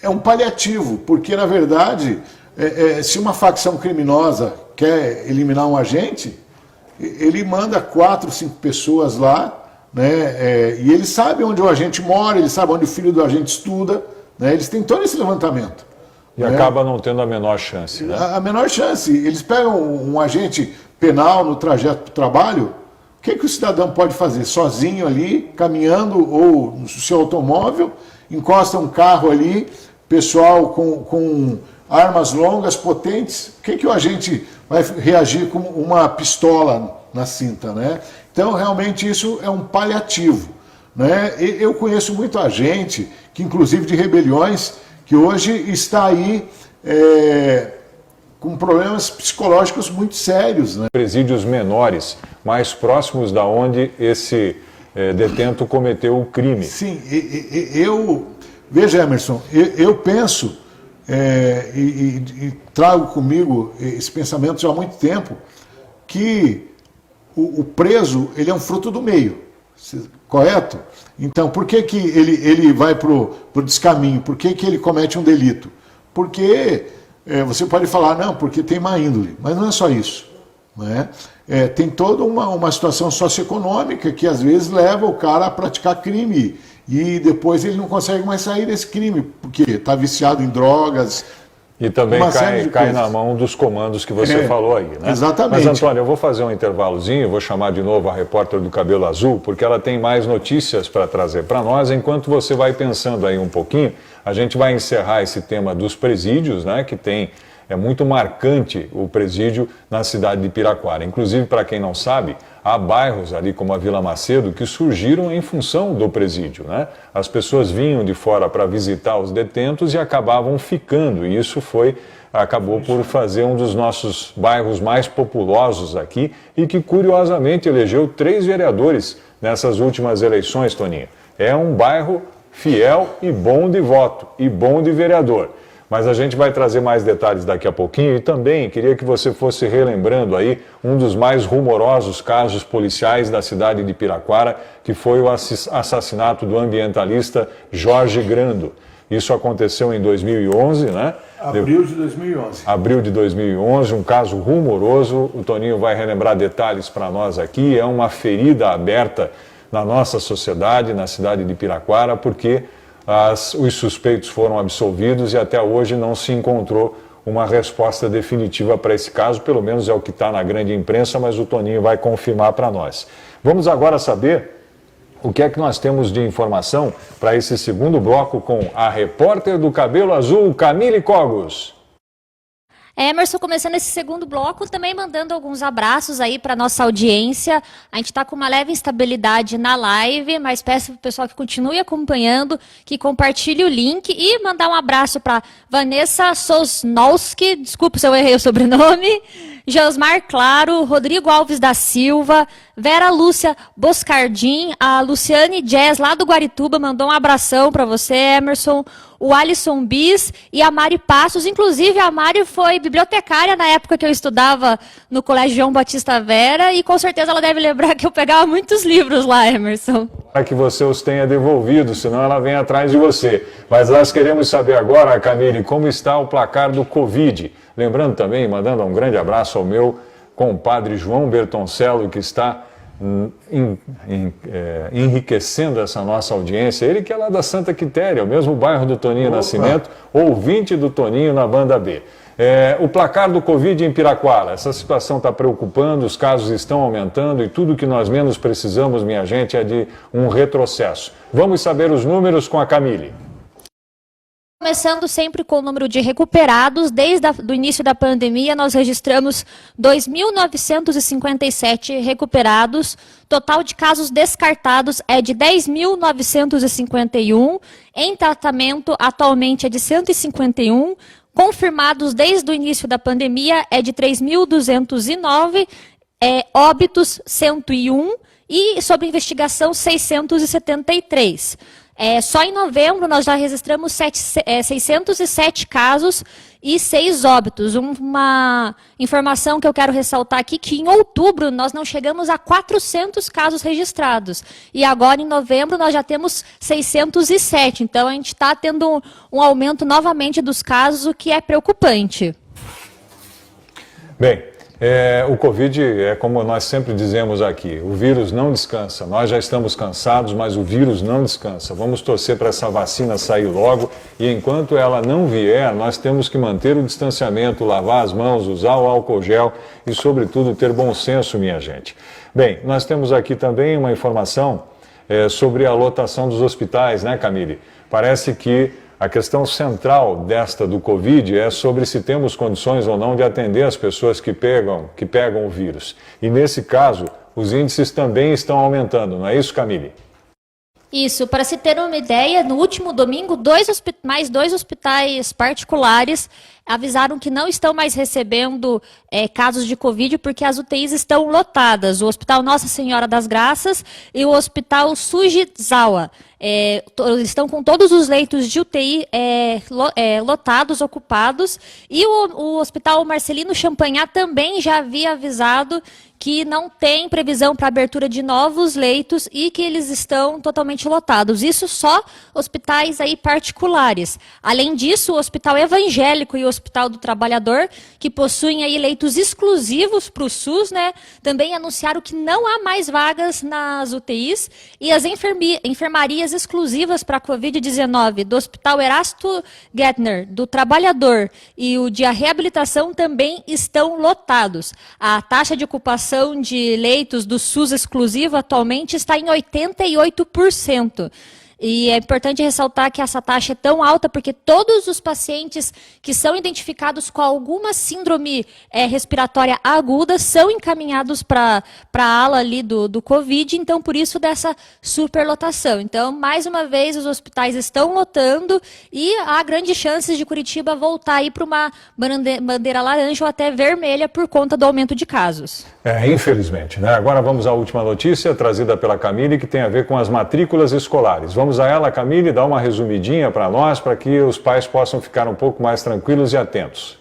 é um paliativo, porque, na verdade, se uma facção criminosa quer eliminar um agente, ele manda 4, 5 pessoas lá, né, e eles sabem onde o agente mora, eles sabem onde o filho do agente estuda, né, eles têm todo esse levantamento. E né? acaba não tendo a menor chance, né? A menor chance. Eles pegam um agente penal no trajeto para o trabalho, o que o cidadão pode fazer? Sozinho ali, caminhando ou no seu automóvel, encosta um carro ali, pessoal com armas longas, potentes, o que o agente vai reagir com uma pistola na cinta, né? Então, realmente, isso é um paliativo, né? Eu conheço muito agente, que inclusive de rebeliões, que hoje está aí com problemas psicológicos muito sérios, né? Presídios menores, mais próximos da onde esse detento cometeu o crime. Sim, veja, Emerson, eu penso e trago comigo esse pensamento já há muito tempo, que o preso, ele é um fruto do meio, correto? Então, por que ele vai para o descaminho? Por que ele comete um delito? Porque você pode falar, não, porque tem má índole, mas não é só isso, né? Tem toda uma situação socioeconômica que às vezes leva o cara a praticar crime e depois ele não consegue mais sair desse crime, porque está viciado em drogas. E também uma série de cai coisas. na mão dos comandos que você falou aí, né? Exatamente. Mas, Antônio, eu vou fazer um intervalozinho, vou chamar de novo a repórter do Cabelo Azul, porque ela tem mais notícias para trazer para nós. Enquanto você vai pensando aí um pouquinho, a gente vai encerrar esse tema dos presídios, né? Que é muito marcante o presídio na cidade de Piraquara. Inclusive, para quem não sabe, há bairros ali como a Vila Macedo que surgiram em função do presídio, né? As pessoas vinham de fora para visitar os detentos e acabavam ficando, e isso acabou por fazer um dos nossos bairros mais populosos aqui e que curiosamente elegeu 3 vereadores nessas últimas eleições, Toninho. É um bairro fiel e bom de voto, e bom de vereador. Mas a gente vai trazer mais detalhes daqui a pouquinho e também queria que você fosse relembrando aí um dos mais rumorosos casos policiais da cidade de Piraquara, que foi o assassinato do ambientalista Jorge Grando. Isso aconteceu em 2011, né? Abril de 2011. Abril de 2011, um caso rumoroso. O Toninho vai relembrar detalhes para nós aqui. É uma ferida aberta na nossa sociedade, na cidade de Piraquara, porque os suspeitos foram absolvidos e até hoje não se encontrou uma resposta definitiva para esse caso, pelo menos é o que está na grande imprensa, mas o Toninho vai confirmar para nós. Vamos agora saber o que é que nós temos de informação para esse segundo bloco com a repórter do Cabelo Azul, Camille Cogos. Emerson, começando esse segundo bloco, também mandando alguns abraços aí para nossa audiência. A gente está com uma leve instabilidade na live, mas peço para o pessoal que continue acompanhando, que compartilhe o link e mandar um abraço para Vanessa Sosnowski, desculpa se eu errei o sobrenome, Josmar Claro, Rodrigo Alves da Silva, Vera Lúcia Boscardim, a Luciane Jazz lá do Guarituba mandou um abração para você, Emerson, o Alisson Bis e a Mari Passos. Inclusive, a Mari foi bibliotecária na época que eu estudava no Colégio João Batista Vera e com certeza ela deve lembrar que eu pegava muitos livros lá, Emerson. Para que você os tenha devolvido, senão ela vem atrás de você. Mas nós queremos saber agora, Camille, como está o placar do Covid. Lembrando também, mandando um grande abraço ao meu compadre João Bertoncello, que está enriquecendo essa nossa audiência. Ele que é lá da Santa Quitéria, o mesmo bairro do Toninho Nascimento, ouvinte do Toninho na banda B. O placar do Covid em Piraquara, essa situação está preocupando, os casos estão aumentando e tudo que nós menos precisamos, minha gente, é de um retrocesso. Vamos saber os números com a Camille. Começando sempre com o número de recuperados, desde o início da pandemia nós registramos 2.957 recuperados, total de casos descartados é de 10.951, em tratamento atualmente é de 151, confirmados desde o início da pandemia é de 3.209, óbitos 101 e sobre investigação 673. Só em novembro nós já registramos 607 casos e 6 óbitos. Uma informação que eu quero ressaltar aqui, que em outubro nós não chegamos a 400 casos registrados. E agora em novembro nós já temos 607. Então a gente está tendo um aumento novamente dos casos, o que é preocupante. Bem, o Covid é como nós sempre dizemos aqui, o vírus não descansa. Nós já estamos cansados, mas o vírus não descansa. Vamos torcer para essa vacina sair logo e enquanto ela não vier, nós temos que manter o distanciamento, lavar as mãos, usar o álcool gel e, sobretudo, ter bom senso, minha gente. Bem, nós temos aqui também uma informação sobre a lotação dos hospitais, né, Camille? Parece que a questão central desta do Covid é sobre se temos condições ou não de atender as pessoas que pegam o vírus. E nesse caso, os índices também estão aumentando, não é isso, Camille? Isso, para se ter uma ideia, no último domingo, mais dois hospitais particulares avisaram que não estão mais recebendo casos de Covid porque as UTIs estão lotadas. O Hospital Nossa Senhora das Graças e o Hospital Sujizawa. Estão com todos os leitos de UTI lotados, ocupados. E o Hospital Marcelino Champagnat também já havia avisado que não tem previsão para abertura de novos leitos e que eles estão totalmente lotados. Isso só hospitais aí particulares. Além disso, o Hospital Evangélico e o Hospital do Trabalhador, que possuem aí leitos exclusivos para o SUS, né, também anunciaram que não há mais vagas nas UTIs e as enfermarias exclusivas para a Covid-19 do Hospital Erasto Gettner, do Trabalhador e o de reabilitação também estão lotados. A taxa de ocupação de leitos do SUS exclusivo atualmente está em 88%. E é importante ressaltar que essa taxa é tão alta porque todos os pacientes que são identificados com alguma síndrome respiratória aguda são encaminhados para a ala ali do Covid, então por isso dessa superlotação. Então, mais uma vez, os hospitais estão lotando e há grandes chances de Curitiba voltar aí para uma bandeira laranja ou até vermelha por conta do aumento de casos. Infelizmente, né? Agora vamos à última notícia trazida pela Camille, que tem a ver com as matrículas escolares. Vamos a ela, Camille, dar uma resumidinha para nós, para que os pais possam ficar um pouco mais tranquilos e atentos.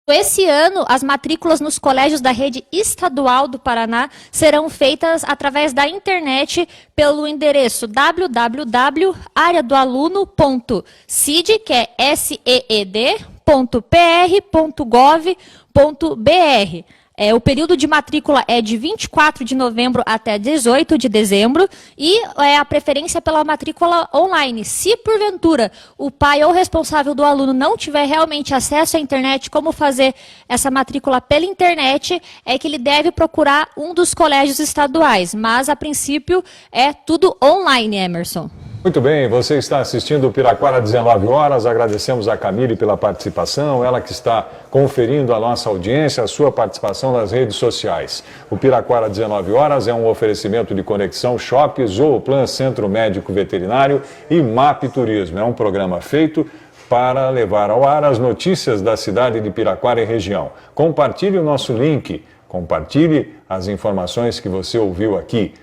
Esse ano, as matrículas nos colégios da rede estadual do Paraná serão feitas através da internet pelo endereço www.areadoaluno.cid, que é seed.pr.gov.br. O período de matrícula é de 24 de novembro até 18 de dezembro e a preferência pela matrícula online. Se, porventura, o pai ou responsável do aluno não tiver realmente acesso à internet, como fazer essa matrícula pela internet, é que ele deve procurar um dos colégios estaduais. Mas, a princípio, é tudo online, Emerson. Muito bem, você está assistindo o Piraquara 19 horas, agradecemos a Camille pela participação, ela que está conferindo a nossa audiência, a sua participação nas redes sociais. O Piraquara 19 horas é um oferecimento de Conexão Shop, Zooplan Centro Médico Veterinário e MAP Turismo. É um programa feito para levar ao ar as notícias da cidade de Piraquara e região. Compartilhe o nosso link, compartilhe as informações que você ouviu aqui.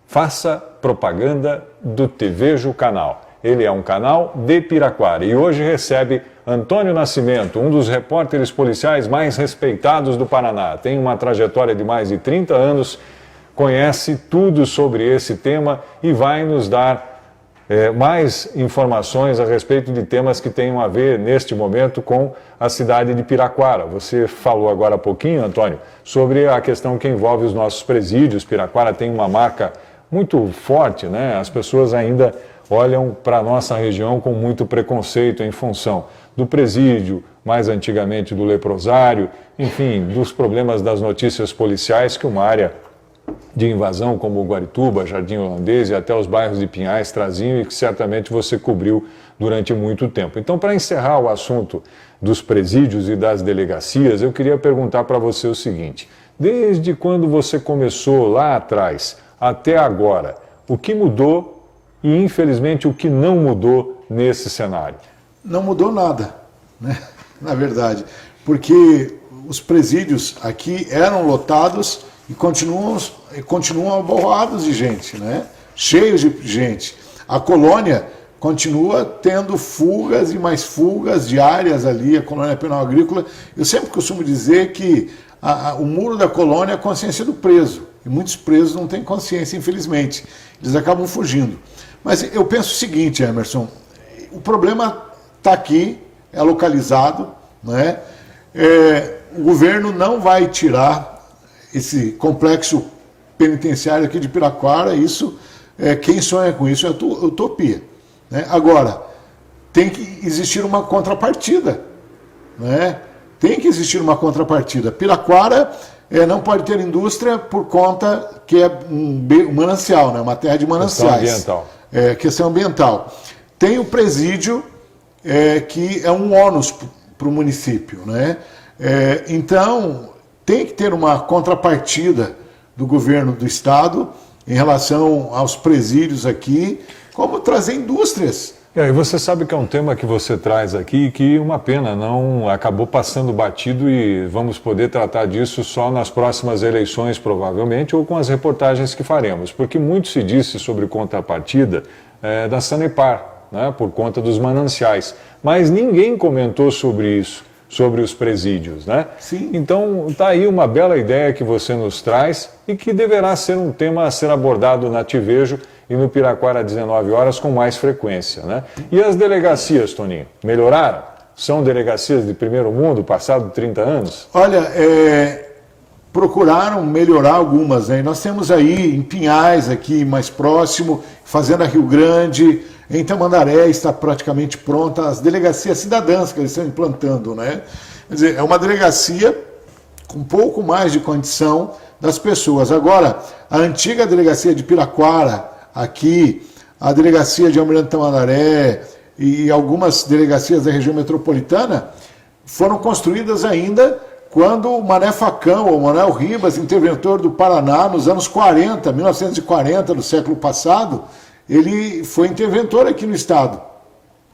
Faça propaganda do TVjo Canal. Ele é um canal de Piraquara e hoje recebe Antônio Nascimento, um dos repórteres policiais mais respeitados do Paraná. Tem uma trajetória de mais de 30 anos, conhece tudo sobre esse tema e vai nos dar mais informações a respeito de temas que tenham a ver, neste momento, com a cidade de Piraquara. Você falou agora há pouquinho, Antônio, sobre a questão que envolve os nossos presídios. Piraquara tem uma marca muito forte, né? As pessoas ainda olham para a nossa região com muito preconceito em função do presídio, mais antigamente do leprosário, enfim, dos problemas das notícias policiais que uma área de invasão como Guarituba, Jardim Holandês e até os bairros de Pinhais traziam e que certamente você cobriu durante muito tempo. Então, para encerrar o assunto dos presídios e das delegacias, eu queria perguntar para você o seguinte: desde quando você começou lá atrás até agora, o que mudou e, infelizmente, o que não mudou nesse cenário? Não mudou nada, né? Na verdade, porque os presídios aqui eram lotados e continuam aborrados de gente, né? Cheios de gente. A colônia continua tendo fugas e mais fugas diárias ali, a colônia penal agrícola. Eu sempre costumo dizer que o muro da colônia é a consciência do preso. E muitos presos não têm consciência, infelizmente. Eles acabam fugindo. Mas eu penso o seguinte, Emerson, o problema está aqui, é localizado, né? O governo não vai tirar esse complexo penitenciário aqui de Piraquara, isso, quem sonha com isso é utopia, né? Agora, tem que existir uma contrapartida, né? Tem que existir uma contrapartida. Piraquara não pode ter indústria por conta que é um manancial, né? Uma terra de mananciais. Questão ambiental. Questão ambiental. Tem o presídio, que é um ônus para o município, né? Então, tem que ter uma contrapartida do governo do estado em relação aos presídios aqui, como trazer indústrias. E você sabe que é um tema que você traz aqui que, uma pena, não acabou passando batido e vamos poder tratar disso só nas próximas eleições, provavelmente, ou com as reportagens que faremos, porque muito se disse sobre contrapartida da Sanepar, né, por conta dos mananciais, mas ninguém comentou sobre isso, sobre os presídios, né? Sim. Então, está aí uma bela ideia que você nos traz e que deverá ser um tema a ser abordado na TVjo e no Piraquara 19 horas com mais frequência, né? E as delegacias, Toninho, melhoraram? São delegacias de primeiro mundo, passado 30 anos? Olha, procuraram melhorar algumas, né? Nós temos aí em Pinhais, aqui mais próximo, Fazenda Rio Grande, em Tamandaré está praticamente pronta, as delegacias cidadãs que eles estão implantando, né? Quer dizer, é uma delegacia com um pouco mais de condição das pessoas. Agora, a antiga delegacia de Piraquara, aqui, a delegacia de Almirante Tamandaré e algumas delegacias da região metropolitana foram construídas ainda quando o Mané Facão, ou Manuel Ribas, interventor do Paraná, nos anos 40, 1940 do século passado, ele foi interventor aqui no estado,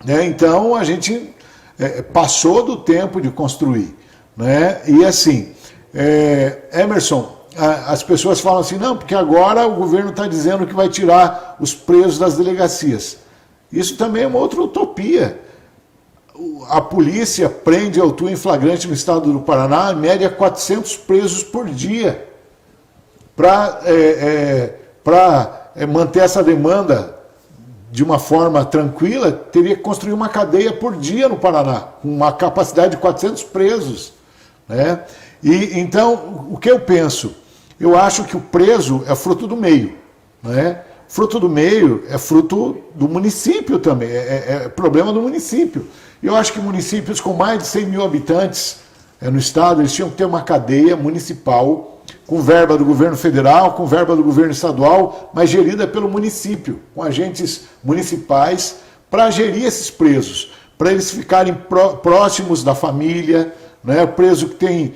né? Então a gente passou do tempo de construir, né? E assim, Emerson, as pessoas falam assim, não, porque agora o governo está dizendo que vai tirar os presos das delegacias. Isso também é uma outra utopia. A polícia prende e autua em flagrante no estado do Paraná, em média 400 presos por dia. Para manter essa demanda de uma forma tranquila, teria que construir uma cadeia por dia no Paraná, com uma capacidade de 400 presos, né? E então, o que eu penso? Eu acho que o preso é fruto do meio, né? Fruto do meio é fruto do município também, é problema do município. Eu acho que municípios com mais de 100 mil habitantes no Estado, eles tinham que ter uma cadeia municipal com verba do governo federal, com verba do governo estadual, mas gerida pelo município, com agentes municipais, para gerir esses presos, para eles ficarem próximos da família, né? O preso que tem...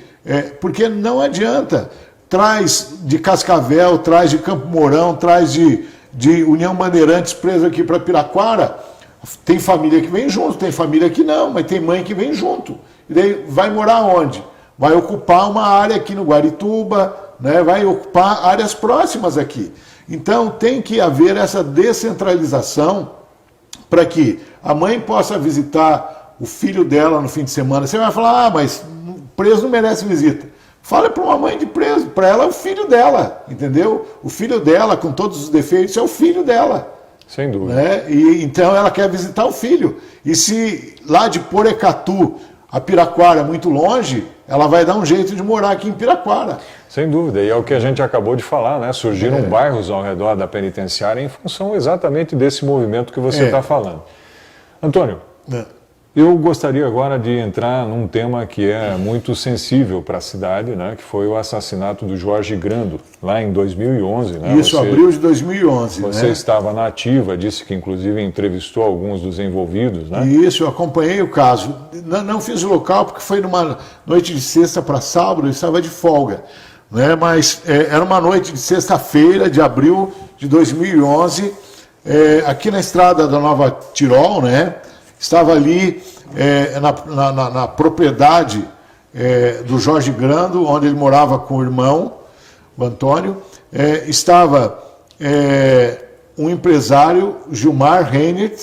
porque não adianta, traz de Cascavel, traz de Campo Mourão, traz de União Bandeirantes preso aqui para Piraquara, tem família que vem junto, tem família que não, mas tem mãe que vem junto. E daí vai morar onde? Vai ocupar uma área aqui no Guarituba, né? Vai ocupar áreas próximas aqui. Então tem que haver essa descentralização para que a mãe possa visitar o filho dela no fim de semana. Você vai falar, mas preso não merece visita. Fala para uma mãe de preso, para ela é o filho dela, entendeu? O filho dela, com todos os defeitos, é o filho dela. Sem dúvida. Né? E então ela quer visitar o filho. E se lá de Porecatu a Piraquara é muito longe, ela vai dar um jeito de morar aqui em Piraquara. Sem dúvida, e é o que a gente acabou de falar, né? Surgiram bairros ao redor da penitenciária em função exatamente desse movimento que você está falando. Antônio, eu gostaria agora de entrar num tema que é muito sensível para a cidade, né? Que foi o assassinato do Jorge Grando, lá em 2011. Né? Isso, abril de 2011. Você estava na ativa, disse que inclusive entrevistou alguns dos envolvidos, né? Isso, eu acompanhei o caso. Não fiz o local porque foi numa noite de sexta para sábado, eu estava de folga. Né? Mas era uma noite de sexta-feira, de abril de 2011, aqui na estrada da Nova Tirol, né? Estava ali na propriedade do Jorge Grando, onde ele morava com o irmão, o Antônio. Estava um empresário, Gilmar Reinert,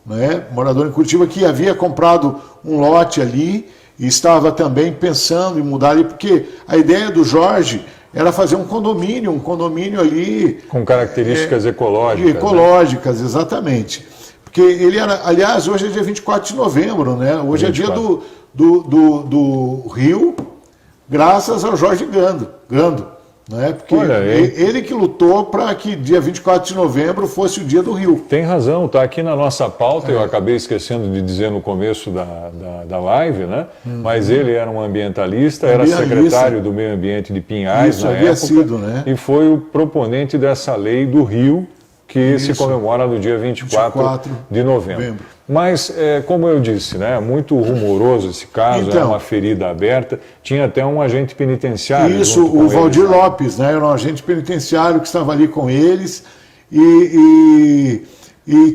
né? Morador em Curitiba, que havia comprado um lote ali e estava também pensando em mudar ali, porque a ideia do Jorge era fazer um condomínio ali... Com características ecológicas. Ecológicas, né? Exatamente. Porque ele era, aliás, hoje é dia 24 de novembro, né? Hoje 24. É dia do Rio, graças ao Jorge Grando, né? Porque ele que lutou para que dia 24 de novembro fosse o dia do Rio. Tem razão, está aqui na nossa pauta, eu acabei esquecendo de dizer no começo da live, né? Mas ele era um ambientalista, era secretário do Meio Ambiente de Pinhais na época, sido, né? E foi o proponente dessa lei do Rio, que se comemora no dia 24 de novembro. Mas, como eu disse, né, muito rumoroso esse caso, então, é uma ferida aberta, tinha até um agente penitenciário. Isso, o Valdir Lopes, né, era um agente penitenciário que estava ali com eles, e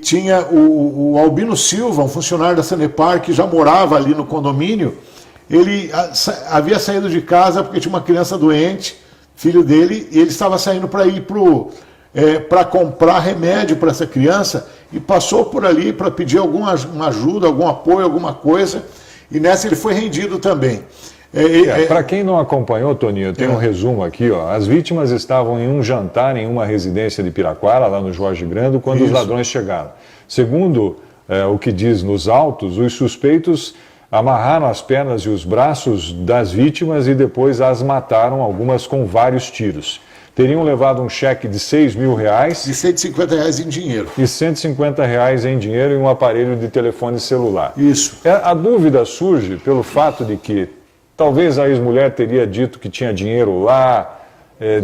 tinha o Albino Silva, um funcionário da Sanepar, que já morava ali no condomínio. Ele havia saído de casa porque tinha uma criança doente, filho dele, e ele estava saindo para ir para comprar remédio para essa criança e passou por ali para pedir alguma ajuda, algum apoio, alguma coisa, e nessa ele foi rendido também. Para quem não acompanhou, Toninho, tem um resumo aqui. Ó. As vítimas estavam em um jantar em uma residência de Piraquara, lá no Jorge Grando, quando os ladrões chegaram. Segundo o que diz nos autos, os suspeitos amarraram as pernas e os braços das vítimas e depois as mataram, algumas com vários tiros. Teriam levado um cheque de R$6 mil. E R$150 em dinheiro. E R$150 em dinheiro e um aparelho de telefone celular. Isso. A dúvida surge pelo fato de que talvez a ex-mulher teria dito que tinha dinheiro lá,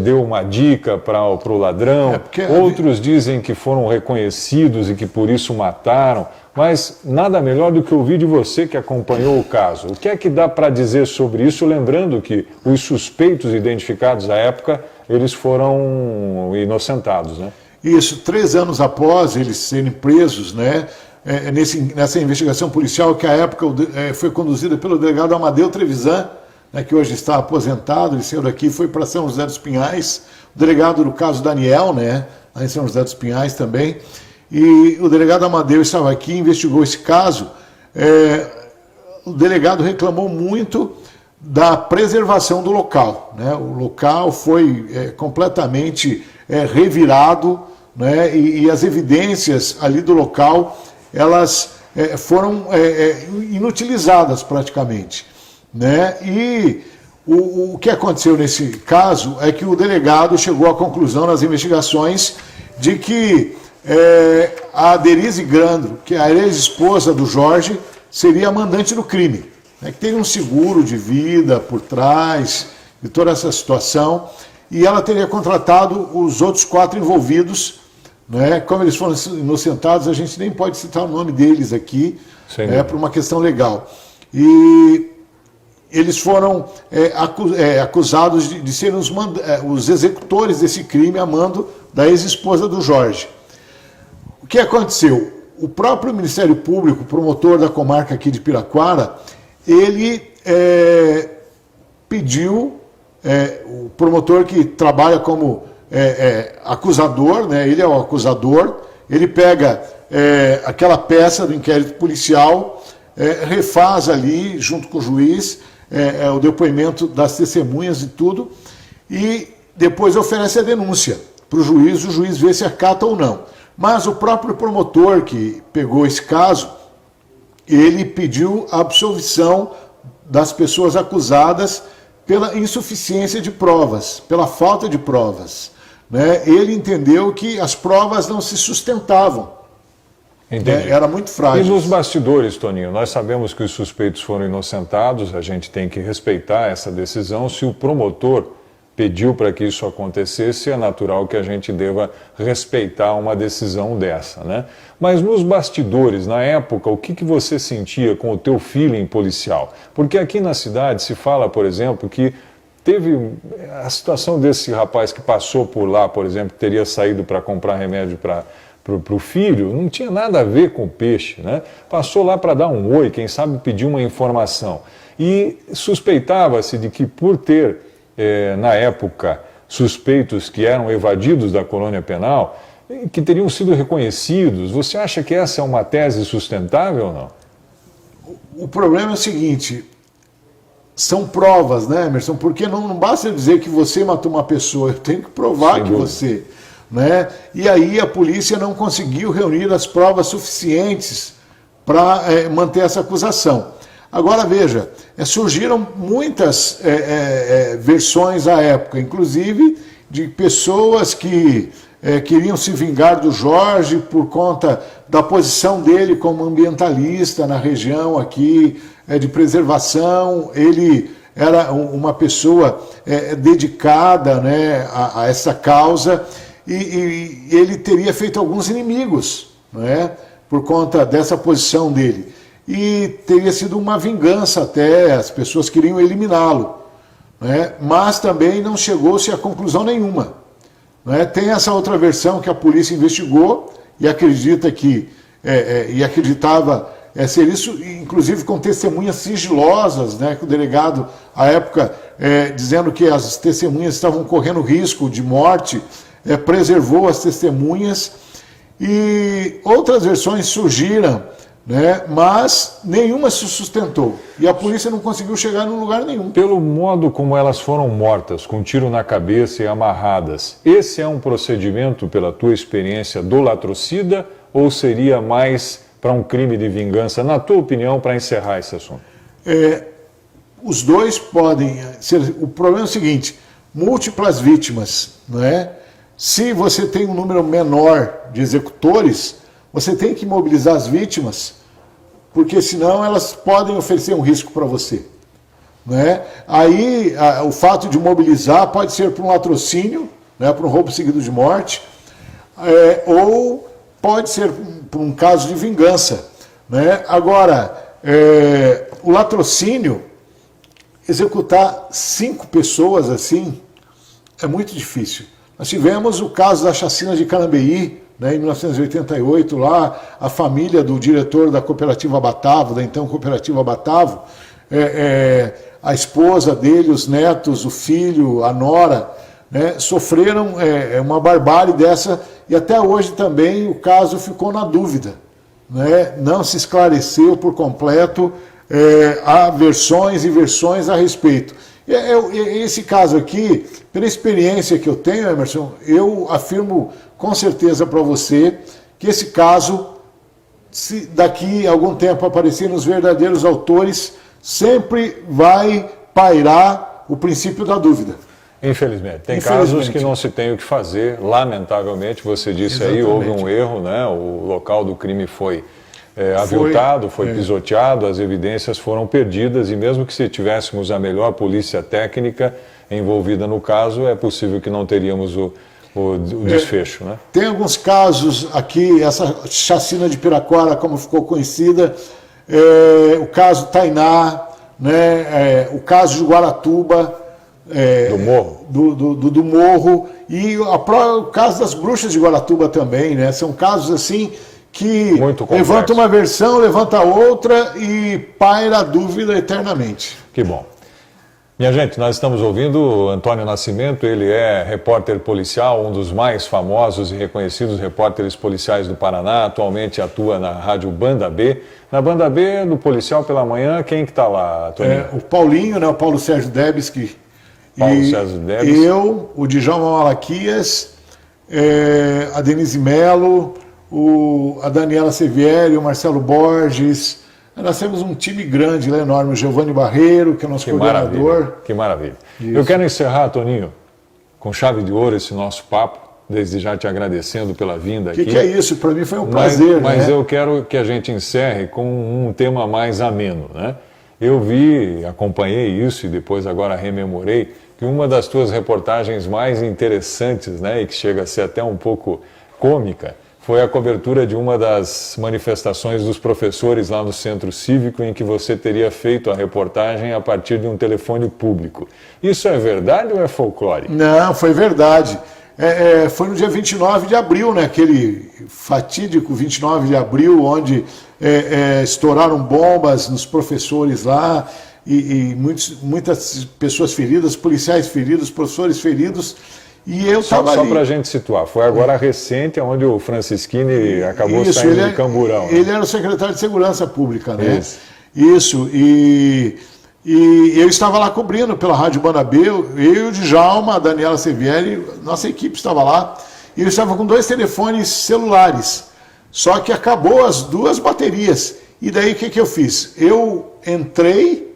deu uma dica para o ladrão. Outros dizem que foram reconhecidos e que por isso mataram. Mas nada melhor do que ouvir de você que acompanhou o caso. O que é que dá para dizer sobre isso, lembrando que os suspeitos identificados à época, eles foram inocentados, né? Isso, 3 anos após eles serem presos, né? Nessa investigação policial que à época foi conduzida pelo delegado Amadeu Trevisan, né, que hoje está aposentado, ele saiu daqui e foi para São José dos Pinhais, o delegado do caso Daniel, né, lá em São José dos Pinhais também, e o delegado Amadeu estava aqui, investigou esse caso. O delegado reclamou muito da preservação do local, né? O local foi completamente revirado, né? E as evidências ali do local, elas foram inutilizadas praticamente, né? E o que aconteceu nesse caso é que o delegado chegou à conclusão nas investigações de que a Denise Grando, que é a ex-esposa do Jorge, seria a mandante do crime. né, que tem um seguro de vida por trás de toda essa situação, e ela teria contratado os outros 4 envolvidos, né, como eles foram inocentados, a gente nem pode citar o nome deles aqui, por uma questão legal. E eles foram acusados de serem os executores desse crime a mando da ex-esposa do Jorge. O que aconteceu? O próprio Ministério Público, promotor da comarca aqui de Piraquara, ele pediu, o promotor que trabalha como acusador, né, ele é o acusador, ele pega aquela peça do inquérito policial, refaz ali, junto com o juiz, o depoimento das testemunhas e tudo, e depois oferece a denúncia para o juiz vê se acata ou não. Mas o próprio promotor que pegou esse caso, ele pediu a absolvição das pessoas acusadas pela insuficiência de provas, pela falta de provas, né? Ele entendeu que as provas não se sustentavam. Era muito frágil. E nos bastidores, Toninho, nós sabemos que os suspeitos foram inocentados, a gente tem que respeitar essa decisão. Se o promotor pediu para que isso acontecesse, é natural que a gente deva respeitar uma decisão dessa, né? Mas nos bastidores, na época, o que você sentia com o teu feeling policial? Porque aqui na cidade se fala, por exemplo, que teve a situação desse rapaz que passou por lá, por exemplo, que teria saído para comprar remédio para o filho, não tinha nada a ver com peixe, né? Passou lá para dar um oi, quem sabe pedir uma informação. E suspeitava-se de que por ter, na época, suspeitos que eram evadidos da colônia penal, que teriam sido reconhecidos. Você acha que essa é uma tese sustentável ou não? O problema é o seguinte, são provas, né, Emerson? Porque não basta dizer que você matou uma pessoa, eu tenho que provar que você... Né? E aí a polícia não conseguiu reunir as provas suficientes para manter essa acusação. Agora veja, surgiram muitas versões à época, inclusive de pessoas que queriam se vingar do Jorge por conta da posição dele como ambientalista na região aqui de preservação. Ele era uma pessoa dedicada, né, a essa causa. E ele teria feito alguns inimigos, né, por conta dessa posição dele. E teria sido uma vingança até, as pessoas queriam eliminá-lo, né, mas também não chegou-se a conclusão nenhuma. Né. Tem essa outra versão que a polícia investigou e acredita que, e acreditava ser isso, inclusive com testemunhas sigilosas, né, que o delegado, à época, dizendo que as testemunhas estavam correndo risco de morte, preservou as testemunhas, e outras versões surgiram, né, mas nenhuma se sustentou. E a polícia não conseguiu chegar em lugar nenhum. Pelo modo como elas foram mortas, com um tiro na cabeça e amarradas, esse é um procedimento, pela tua experiência, do latrocida, ou seria mais para um crime de vingança, na tua opinião, para encerrar esse assunto? Os dois podem ser. O problema é o seguinte, múltiplas vítimas, não é? Se você tem um número menor de executores, você tem que mobilizar as vítimas, porque senão elas podem oferecer um risco para você. Né? Aí o fato de mobilizar pode ser por um latrocínio, né, por um roubo seguido de morte, ou pode ser por um caso de vingança. Né? Agora, o latrocínio, executar 5 pessoas assim, é muito difícil. Nós tivemos o caso da chacina de Carambeí, né, em 1988, lá a família do diretor da cooperativa Batavo, da então cooperativa Batavo, a esposa dele, os netos, o filho, a nora, né, sofreram uma barbárie dessa, e até hoje também o caso ficou na dúvida. Né, não se esclareceu por completo, há versões e versões a respeito. Esse caso aqui, pela experiência que eu tenho, Emerson, eu afirmo com certeza para você que esse caso, se daqui a algum tempo aparecerem os verdadeiros autores, sempre vai pairar o princípio da dúvida. Infelizmente. Tem casos que não se tem o que fazer, lamentavelmente, você disse. Exatamente. Aí, houve um erro, né? O local do crime foi aviltado, foi pisoteado, as evidências foram perdidas e mesmo que se tivéssemos a melhor polícia técnica envolvida no caso, é possível que não teríamos o desfecho, né? Tem alguns casos aqui, essa chacina de Piraquara, como ficou conhecida, o caso Tainá, né, o caso de Guaratuba, do Morro. Do Morro, e o caso das bruxas de Guaratuba também, né? São casos assim que levanta uma versão, levanta outra e paira a dúvida eternamente. Que bom. Minha gente, nós estamos ouvindo o Antônio Nascimento, ele é repórter policial, um dos mais famosos e reconhecidos repórteres policiais do Paraná, atualmente atua na rádio Banda B. Na Banda B, do Policial pela Manhã, quem que está lá, Toninho? O Paulinho, né, o Paulo Sérgio Debski. Sérgio Debski. Eu, o Djalma Malaquias, a Denise Melo, a Daniela Sevieri, o Marcelo Borges. Nós temos um time grande, enorme, o Giovanni Barreiro, que é o nosso coordenador. Que maravilha. Eu quero encerrar, Toninho, com chave de ouro esse nosso papo, desde já te agradecendo pela vinda aqui. Que é isso? Para mim foi um prazer. Mas eu quero que a gente encerre com um tema mais ameno, né? Eu acompanhei isso e depois agora rememorei que uma das tuas reportagens mais interessantes, né, e que chega a ser até um pouco cômica, foi a cobertura de uma das manifestações dos professores lá no Centro Cívico, em que você teria feito a reportagem a partir de um telefone público. Isso é verdade ou é folclore? Não, foi verdade. Foi no dia 29 de abril, né? Aquele fatídico 29 de abril, onde estouraram bombas nos professores lá e muitas pessoas feridas, policiais feridos, professores feridos. E eu só para a gente situar, foi agora recente, onde o Francisquini acabou saindo de Camburão. Ele era o secretário de Segurança Pública, né? Isso. E eu estava lá cobrindo pela Rádio Banda B, eu e o Djalma, a Daniela Sevieri, nossa equipe estava lá, e eu estava com 2 telefones celulares, só que acabou as 2 baterias. E daí o que eu fiz? Eu entrei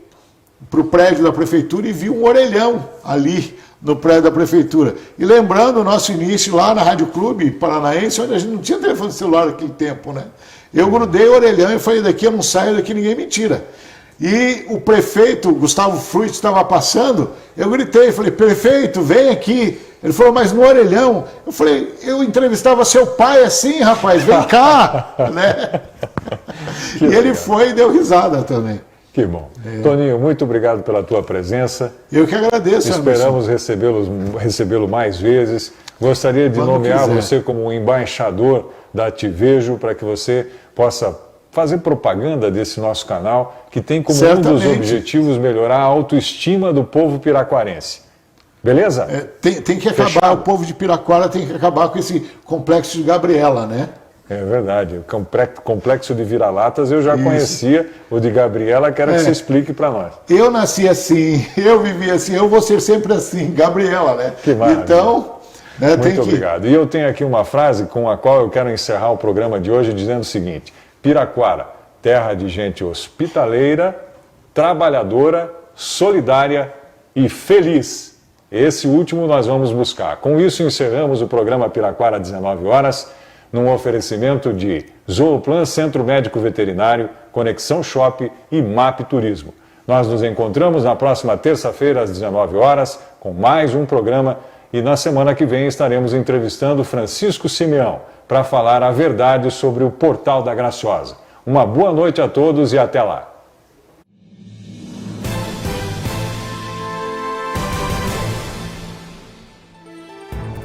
para o prédio da prefeitura e vi um orelhão ali no prédio da prefeitura. E lembrando o nosso início lá na Rádio Clube Paranaense, onde a gente não tinha telefone celular naquele tempo, né? Eu grudei o orelhão e falei, daqui eu não saio, daqui ninguém me tira. E o prefeito, Gustavo Fruit, estava passando, eu gritei, falei, prefeito, vem aqui. Ele falou, mas no orelhão? Eu falei, eu entrevistava seu pai assim, rapaz, vem cá. Né? E ele foi e deu risada também. Que bom. Toninho, muito obrigado pela tua presença. Eu que agradeço, Esperamos recebê-lo mais vezes. Gostaria de nomear você como um embaixador da Te Vejo, para que você possa fazer propaganda desse nosso canal, que tem como um dos objetivos melhorar a autoestima do povo piraquarense. Beleza? Tem que acabar, fechado. O povo de Piraquara tem que acabar com esse complexo de Gabriela, né? É verdade, o complexo de vira-latas eu já conhecia, o de Gabriela, quero que você explique para nós. Eu nasci assim, eu vivi assim, eu vou ser sempre assim, Gabriela, né? Que maravilha. Então, né, muito obrigado. E eu tenho aqui uma frase com a qual eu quero encerrar o programa de hoje dizendo o seguinte: Piraquara, terra de gente hospitaleira, trabalhadora, solidária e feliz. Esse último nós vamos buscar. Com isso encerramos o programa Piraquara 19 horas. Num oferecimento de Zooplan, Centro Médico Veterinário, Conexão Shop e MAP Turismo. Nós nos encontramos na próxima terça-feira, às 19 horas, com mais um programa, e na semana que vem estaremos entrevistando Francisco Simeão para falar a verdade sobre o Portal da Graciosa. Uma boa noite a todos e até lá.